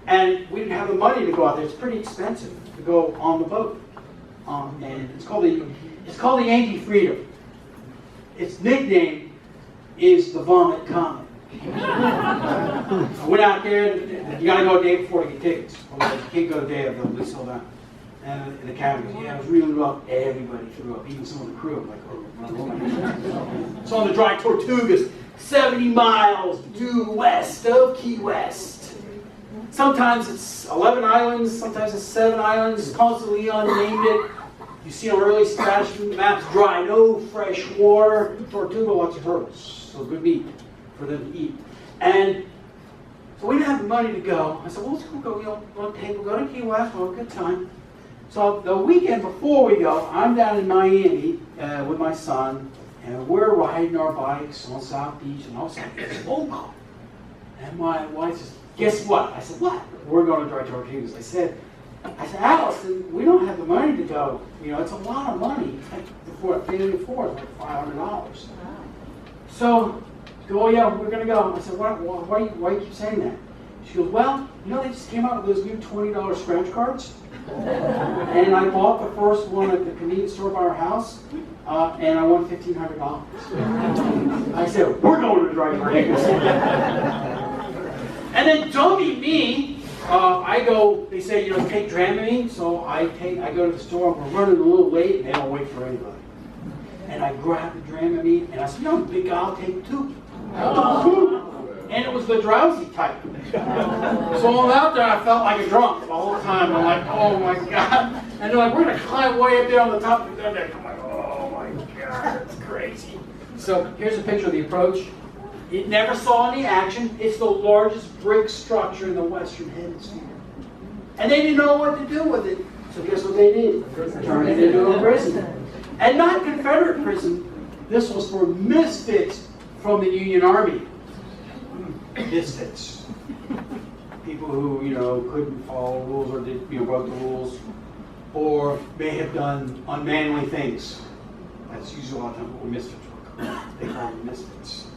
And we didn't have the money to go out there. It's pretty expensive to go on the boat. And it's called the Yankee Freedom. Its nickname is the Vomit Comet. I went out there. You got to go a day before to get tickets. Otherwise, you can't go a day of them. They sold out. And the cabin goes, yeah, it was really rough. Everybody threw up, even some of the crew. Like, oh my. So on the dry Tortugas, 70 miles due west of Key West. Sometimes it's 11 islands, sometimes it's 7 islands. Constantly unnamed it. You see on early Spanish maps, dry, no fresh water. Tortuga, lots of turtles. So good meat for them to eat. And so we didn't have the money to go. I said, well, let's go. We'll go to Key West. We'll have a good time. So the weekend before we go, I'm down in Miami with my son, and we're riding our bikes on South Beach, and all of a sudden there's a phone call. And my wife says, guess what? I said, what? We're going to Dry Tortugas. I said, Allison, we don't have the money to go. It's a lot of money. It's like the family of four, it's like $500. So, go, oh yeah, we're gonna go. I said, why you keep saying that? She goes, well, you know they just came out with those new $20 scratch cards? And I bought the first one at the convenience store by our house, and I won $1,500. I said, we're going to Dry Tortugas. And then dummy me, I go, they say, you know, take Dramamine, so I go to the store, we're running a little late, and they don't wait for anybody. And I grab the Dramamine, and I said, you know, big guy, I'll take two. And it was the drowsy type. So I'm out there, I felt like a drunk the whole time. I'm like, oh my God. And they're like, we're going to climb way up there on the top of the gun deck. I'm like, oh my God, it's crazy. So here's a picture of the approach. It never saw any action. It's the largest brick structure in the Western Hemisphere. And they didn't know what to do with it. So guess what they did? Turned it into a prison. And not Confederate prison. This was for misfits from the Union Army. Misfits. People who, you know, couldn't follow rules or did, you know, broke the rules, or may have done unmanly things. That's usually a lot of times what misfits were. They call them misfits.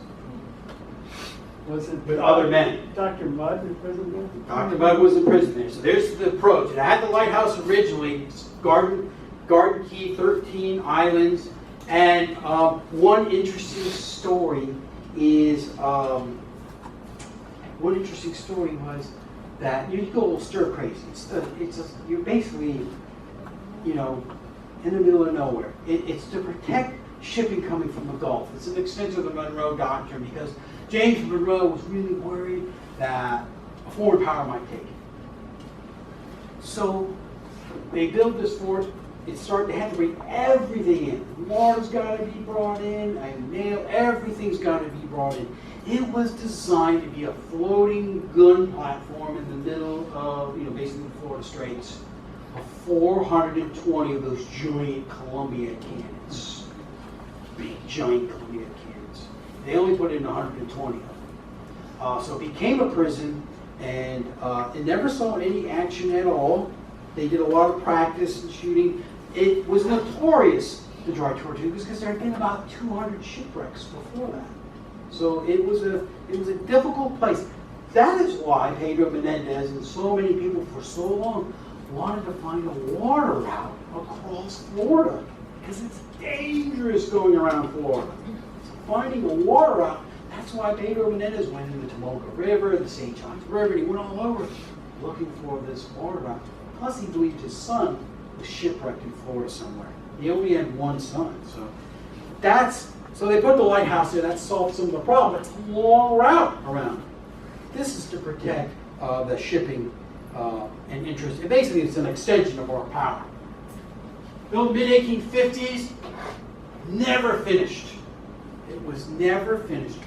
Was it With other men. Dr. Mudd in prison there? Dr. Mudd was in prison there. So there's the approach. It had the lighthouse originally, Garden Key, 13 islands, and one interesting story is. One interesting story was that you go a little stir crazy. You're basically, you know, in the middle of nowhere. It's to protect shipping coming from the Gulf. It's an extension of the Monroe Doctrine because James Monroe was really worried that a foreign power might take it. So they built this fort. They had to bring everything in. Water's got to be brought in, everything's got to be brought in. It was designed to be a floating gun platform in the middle of, you know, basically the Florida Straits, of 420 of those giant Columbia cannons. Big, giant Columbia cannons. They only put in 120 of them. So it became a prison, and it never saw any action at all. They did a lot of practice and shooting. It was notorious, the Dry Tortugas, because there had been about 200 shipwrecks before that. So it was a difficult place. That is why Pedro Menendez and so many people for so long wanted to find a water route across Florida, because it's dangerous going around Florida. So finding a water route, that's why Pedro Menendez went in the Tomoka River, the St. Johns River, and he went all over looking for this water route. Plus he believed his son was shipwrecked in Florida somewhere. He only had one son, so they put the lighthouse there. That solved some of the problem. It's a long route around. This is to protect the shipping and interest. And basically, it's an extension of our power. Built mid-1850s, never finished. It was never finished.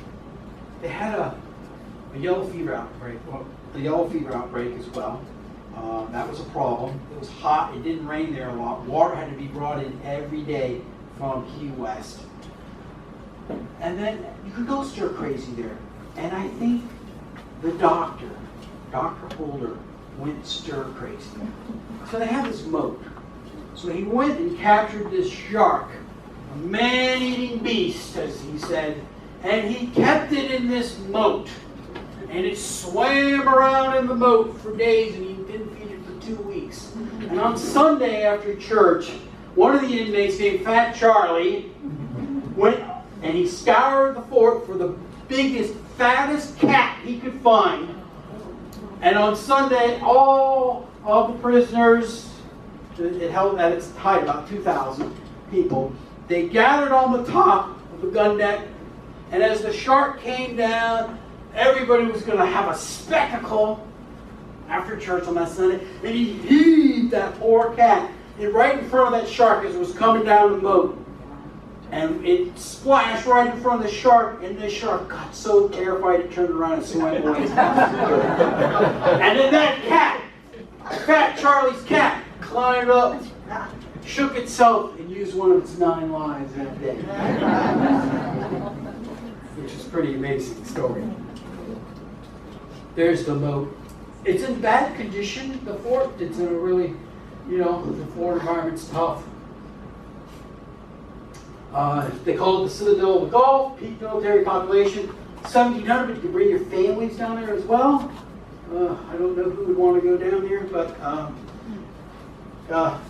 They had a yellow fever outbreak. Well, the yellow fever outbreak as well. That was a problem. It was hot. It didn't rain there a lot. Water had to be brought in every day from Key West. And then you could go stir crazy there. And I think the Dr. Holder, went stir crazy. So they had this moat. So he went and captured this shark, a man-eating beast, as he said, and he kept it in this moat. And it swam around in the moat for days, and he didn't feed it for 2 weeks. And on Sunday after church, one of the inmates named Fat Charlie went and he scoured the fort for the biggest, fattest cat he could find. And on Sunday, all of the prisoners, it held at its height about 2,000 people, they gathered on the top of the gun deck, and as the shark came down, everybody was going to have a spectacle after church on that Sunday, and he heaved that poor cat right in front of that shark as it was coming down the moat. And it splashed right in front of the shark, and the shark got so terrified it turned around and swam away. And then that cat, Fat Charlie's cat, climbed up, shook itself, and used one of its 9 lives that day. Which is a pretty amazing story. There's the moat. It's in bad condition, the fort. It's in a really, the Florida environment's tough. They call it the Citadel of the Gulf, peak military population, 1,700, but you can bring your families down there as well. I don't know who would want to go down there, but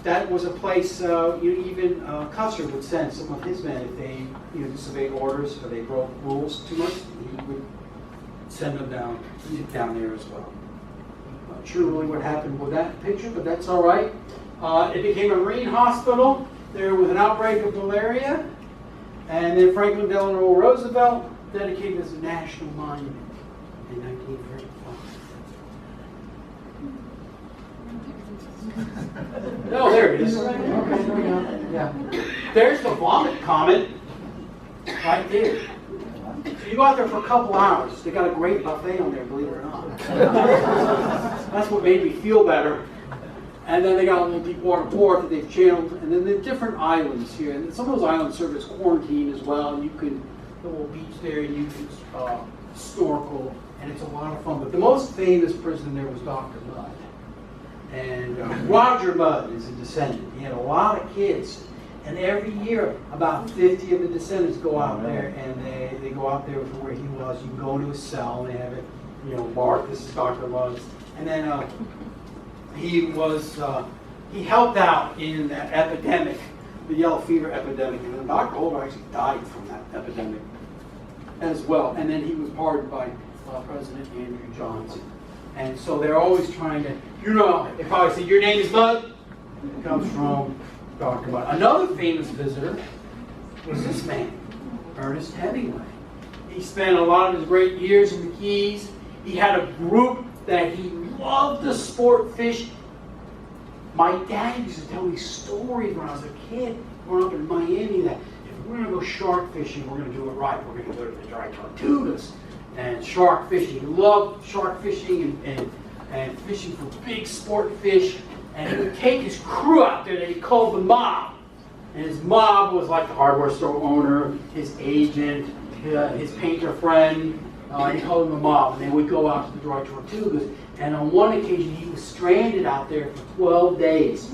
that was a place even Custer would send some of his men if they disobeyed orders or they broke rules too much. He would send them down there as well. Not sure really what happened with that picture, but that's all right. It became a marine hospital. There was an outbreak of malaria, and then Franklin Delano Roosevelt dedicated as a national monument in 1935. Oh, there it is. Okay, there we go. Yeah. There's the vomit comet right there. So you go out there for a couple hours. They got a great buffet on there, believe it or not. That's what made me feel better. And then they got a little deep water port that they've channeled. And then the different islands here. And some of those islands serve as quarantine as well. You can, the little beach there, you can snorkel. And it's a lot of fun. But the most famous person there was Dr. Mudd. And Roger Mudd is a descendant. He had a lot of kids. And every year, about 50 of the descendants go out there, and they go out there to where he was. You can go into his cell, and they have it, marked, this is Dr. Mudd's. And then he helped out in that epidemic, the yellow fever epidemic. And then Dr. Holder actually died from that epidemic as well. And then he was pardoned by President Andrew Johnson. And so they're always trying to, they probably say, your name is Mudd? It comes from Dr. Mudd. Another famous visitor was this man, Ernest Hemingway. He spent a lot of his great years in the Keys. He had a group that he loved to sport fish. My dad used to tell me stories when I was a kid growing up in Miami that if we're going to go shark fishing, we're going to do it right. We're going to go to the dry tortugas and shark fishing. He loved shark fishing and fishing for big sport fish. And he would take his crew out there that he called the mob. And his mob was like the hardware store owner, his agent, his painter friend. He called them the mob. And they would go out to the dry tortugas. And on one occasion, he was stranded out there for 12 days.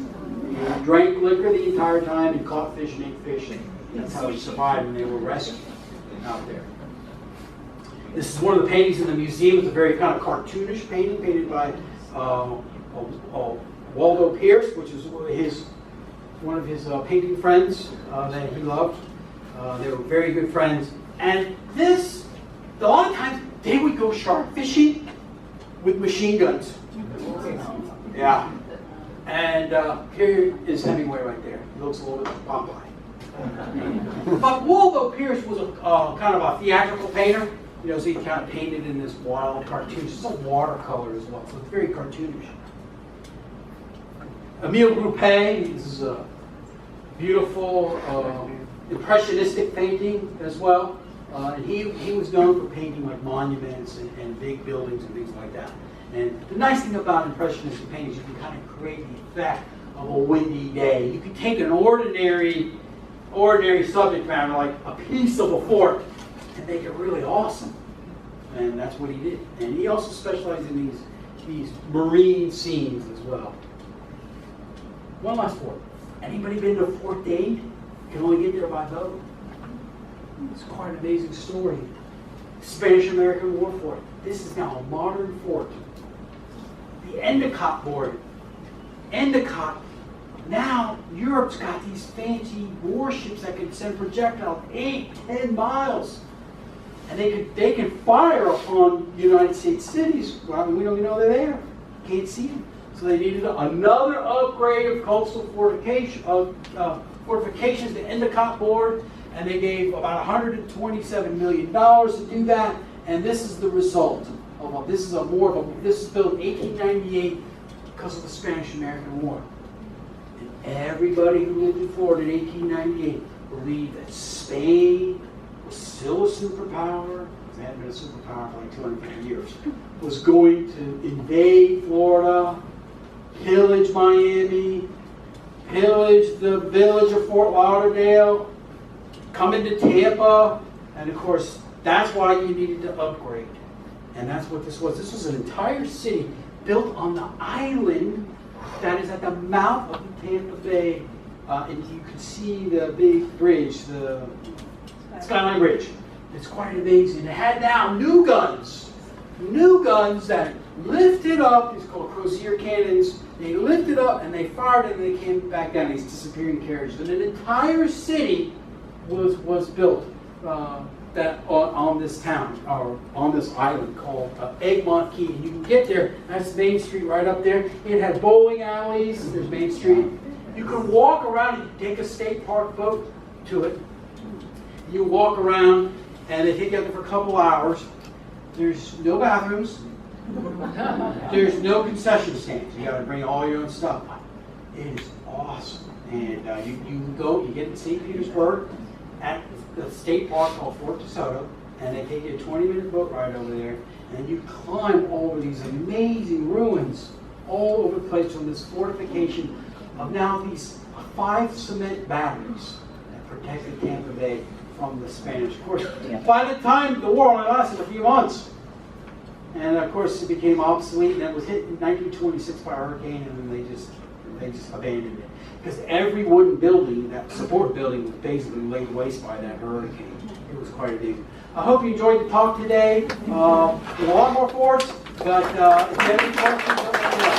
He drank liquor the entire time and caught fish and ate fish. And that's how he survived when they were rescued out there. This is one of the paintings in the museum. It's a very kind of cartoonish painting painted by Waldo Pierce, which is one of his painting friends that he loved. They were very good friends. And a lot of times, they would go shark fishing with machine guns. Yeah. And here is Hemingway right there. He looks a little bit like Popeye. But Waldo Pierce was a kind of a theatrical painter. So he kind of painted in this wild cartoon. It's a watercolor as well, so it's very cartoonish. Emile Groupé is a beautiful impressionistic painting as well. And he was known for painting like monuments and big buildings and things like that. And the nice thing about impressionistic paintings, you can kind of create the effect of a windy day. You can take an ordinary subject matter like a piece of a fort and make it really awesome. And that's what he did. And he also specialized in these marine scenes as well. One last fort. Anybody been to Fort Dade? You can only get there by boat. It's quite an amazing story. Spanish-American War fort. This is now a modern fort. The Endicott board. Endicott. Now Europe's got these fancy warships that can send projectiles 8-10 miles. And they can fire upon United States cities. Well, we don't even know they're there. Can't see them. So they needed another upgrade of coastal fortifications to Endicott board, and they gave about $127 million to do that. And this is the result of this is built in 1898 because of the Spanish-American War. And everybody who lived in Florida in 1898 believed that Spain was still a superpower. They hadn't been a superpower for like 250 years. Was going to invade Florida, pillage Miami, pillage the village of Fort Lauderdale, come into Tampa, and of course, that's why you needed to upgrade. And that's what this was. This was an entire city built on the island that is at the mouth of the Tampa Bay and you could see the big bridge, the Skyline Bridge. It's quite amazing. It had now new guns that lifted up. These called Crozier cannons. They lifted up and they fired and they came back down. These disappearing carriages. And an entire city was built that on this town or on this island called Egmont Key. And you can get there. That's Main Street right up there. It had bowling alleys. There's Main Street. You can walk around. You can take a state park boat to it. You walk around, and they take you out there for a couple hours. There's no bathrooms. There's no concession stands. You got to bring all your own stuff. It is awesome. And you get to St. Petersburg at the state park called Fort DeSoto, and they take you a 20-minute boat ride over there, and you climb over these amazing ruins all over the place from this fortification of now these 5 cement batteries that protected Tampa Bay from the Spanish. Of course, by the time the war only lasted a few months, and of course it became obsolete, and it was hit in 1926 by a hurricane, and then they just abandoned it because every wooden building, that support building, was basically laid waste by that hurricane. It was quite amazing. I hope you enjoyed the talk today. There's a lot more for us, but if you have any questions, let me know.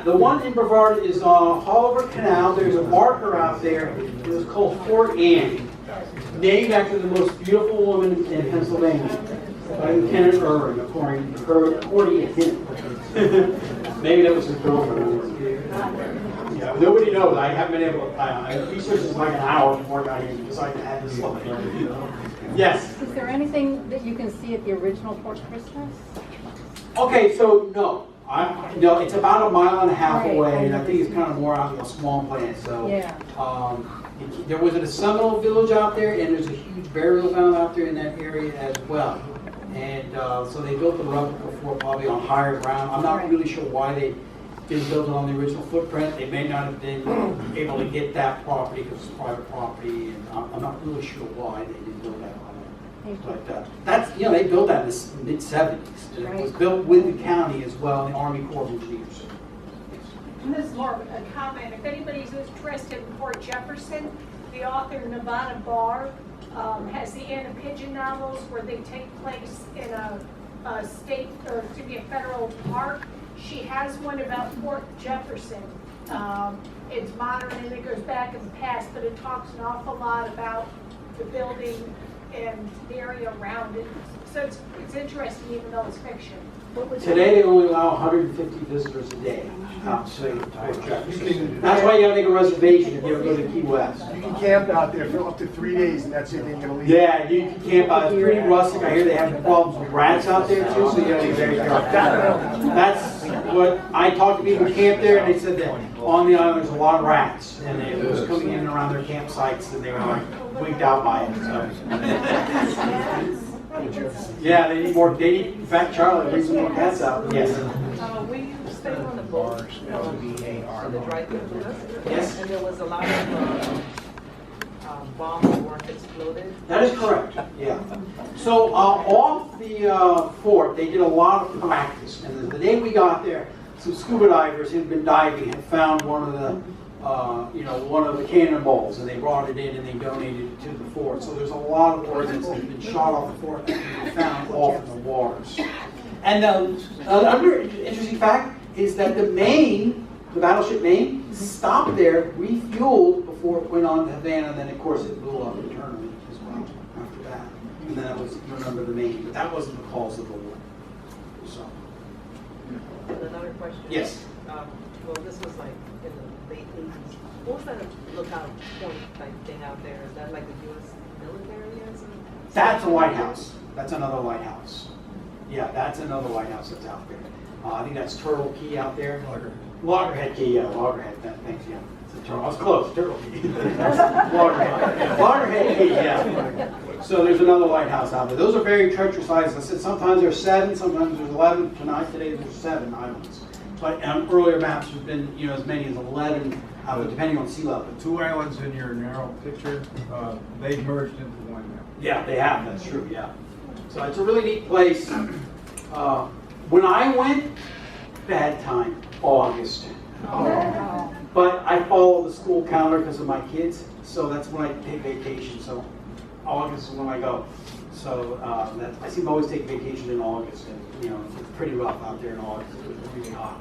The one in Brevard is Haulover Canal. There's a marker out there. It was called Fort Anne, named after the most beautiful woman in Pennsylvania, by Lieutenant Irving, according to him. Maybe that was his girlfriend. Yeah, nobody knows. I haven't been able to. Research is like an hour before I got here. Decided to add this slide. Yes. Is there anything that you can see at the original Fort Christmas? Okay, so no. No, it's about a mile and a half away, and I think it's kind of more out in a small plant. So, there was a Seminole village out there, and there's a huge burial ground out there in that area as well. And so they built the replica fort probably on higher ground. I'm not really sure why they didn't build it on the original footprint. They may not have been able to get that property because it's private property, and I'm not really sure why they didn't build that on it. But that's, they built that in the mid-70s. It was built with the county as well, the Army Corps of Engineers. And this is more of a comment. If anybody's interested in Fort Jefferson, the author Nevada Barr has the Anna Pigeon novels where they take place in a state, or to be a federal park. She has one about Fort Jefferson. It's modern and it goes back in the past, but it talks an awful lot about the building and the area around it. So it's interesting even though it's fiction. Today they only allow 150 visitors a day out to Fort Jefferson. That's why you gotta make a reservation if you ever go to Key West. You can camp out there for up to 3 days, and that's it. They're gonna leave. Yeah, you can camp out. It's pretty rustic. I hear they have problems with rats out there too, so you gotta be very careful. That's what I talked to people who camp there, and they said that on the island there's a lot of rats, and it was coming in and around their campsites, and they were like wigged out by it. So. Yeah, they need, in fact, Charlie, bring some more cats out. Yes. We stayed on the boat, on the dry goods, Yes. and there was a lot of bombs that weren't exploded. That is correct, yeah. So off the fort, they did a lot of practice. And the day we got there, some scuba divers who had been diving had found one of the cannonballs, and they brought it in and they donated it to the fort. So there's a lot of ordnance that have been shot off the fort that have been found off in the waters. And another interesting fact is that the battleship Maine, stopped there, refueled before it went on to Havana, and then of course it blew up internally as well after that. And then that was, remember, the Maine, but that wasn't the cause of the war. So. Another question. Yes. Well, this was like in the late 80s. What was that lookout point type thing out there? Is that like the U.S. military or something? That's a lighthouse. That's another lighthouse. Yeah, that's another lighthouse that's out there. I think that's Turtle Key out there. Loggerhead Key, yeah, Loggerhead. Thanks, yeah. I was close, Turtle Key. Loggerhead. Loggerhead Key, yeah. So there's another lighthouse out there. Those are very treacherous islands. I said sometimes there's 7, sometimes there's 11. Today there's 7 islands. But on earlier maps there's been as many as 11, depending on sea level. The 2 islands in your narrow picture, they've merged into one now. Yeah, they have. That's true. Yeah. So it's a really neat place. When I went, bad time, August. But I follow the school calendar because of my kids, so that's when I take vacation. So August is when I go. So I seem to always take vacation in August, and it's pretty rough out there in August. It's really hot.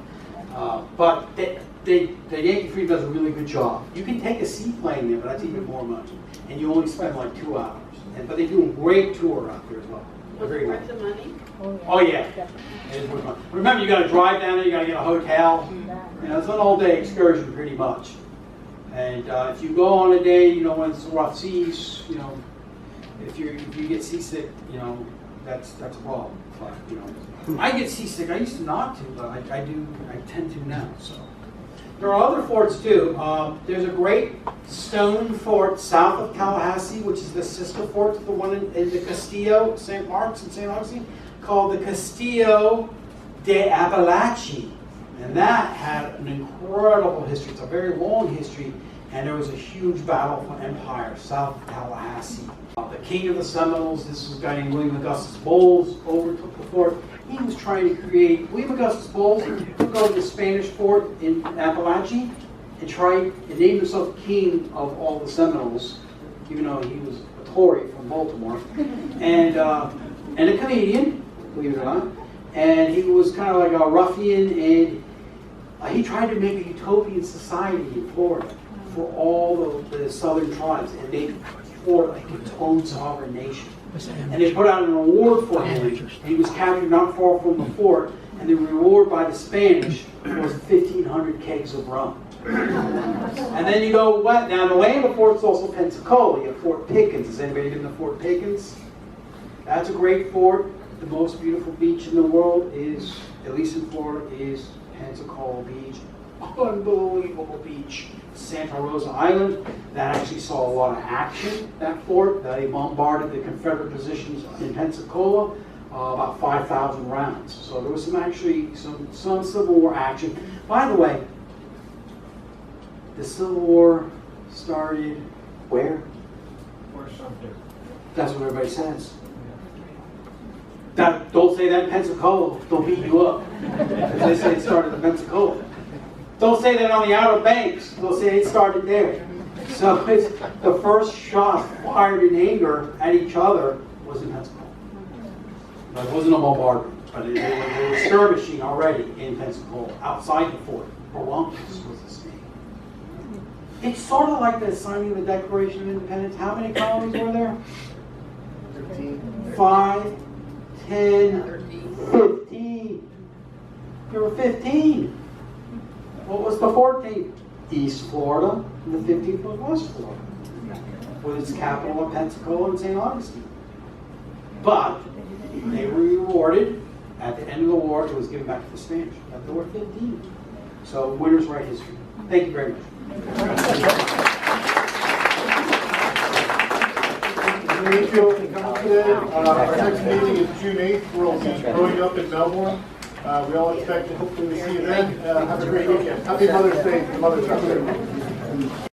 But the Yankee Freedom does a really good job. You can take a seaplane there, but that's even more money, and you only spend like 2 hours. But they do a great tour out there as well. Was it worth the money? Oh yeah. It is worth money. Remember, you got to drive down there. You got to get a hotel. It's an all-day excursion, pretty much. And if you go on a day, when it's rough seas, if you get seasick, that's a problem. But, I get seasick. I used to not to, but I tend to now. So there are other forts too. There's a great stone fort south of Tallahassee, which is the sister fort to the one in the Castillo, St. Mark's and St. Augustine, called the Castillo de Apalache. And that had an incredible history. It's a very long history, and there was a huge battle for empire south of Tallahassee. The king of the Seminoles, this was a guy named William Augustus Bowles, overtook the fort. He was trying to create, William Augustus Bowles took over the Spanish fort in Appalachia and named himself king of all the Seminoles, even though he was a Tory from Baltimore, and a Canadian, believe it or not. And he was kind of like a ruffian, and he tried to make a utopian society in Florida for all the southern tribes, and they fought like a total sovereign nation. And they put out an award for him. He was captured not far from the fort, and the reward by the Spanish was 1,500 kegs of rum. And then you go west. Now the land of the fort's also Pensacola. You have Fort Pickens. Has anybody been to Fort Pickens? That's a great fort. The most beautiful beach in the world is, at least in Florida, is Pensacola Beach. Unbelievable beach. Santa Rosa Island, that actually saw a lot of action, that fort. They bombarded the Confederate positions in Pensacola, about 5,000 rounds. So there was some Civil War action. By the way, the Civil War started where? Fort Sumter. That's what everybody says. Don't say that in Pensacola, they'll beat you up. Because they say it started in Pensacola. Don't say that on the Outer Banks, they'll say it started there. So it's the first shot fired in anger at each other was in Pensacola. But it wasn't a bombardment, but they were skirmishing already in Pensacola, outside the fort. Columbus was his name. It's sort of like the signing of the Declaration of Independence. How many colonies were there? 5, 10, 15. There were 15. What was the 14th? East Florida, and the 15th was West Florida, with its capital of Pensacola and St. Augustine. But they were rewarded at the end of the war. It was given back to the Spanish. But there were 15. So winners write history. Thank you very much. Thank you for coming today. Our next meeting is June 8th. We'll be growing up in Melbourne. We all expect to hopefully see you then. Have a great weekend. Happy Mother's Day to Mother's Day.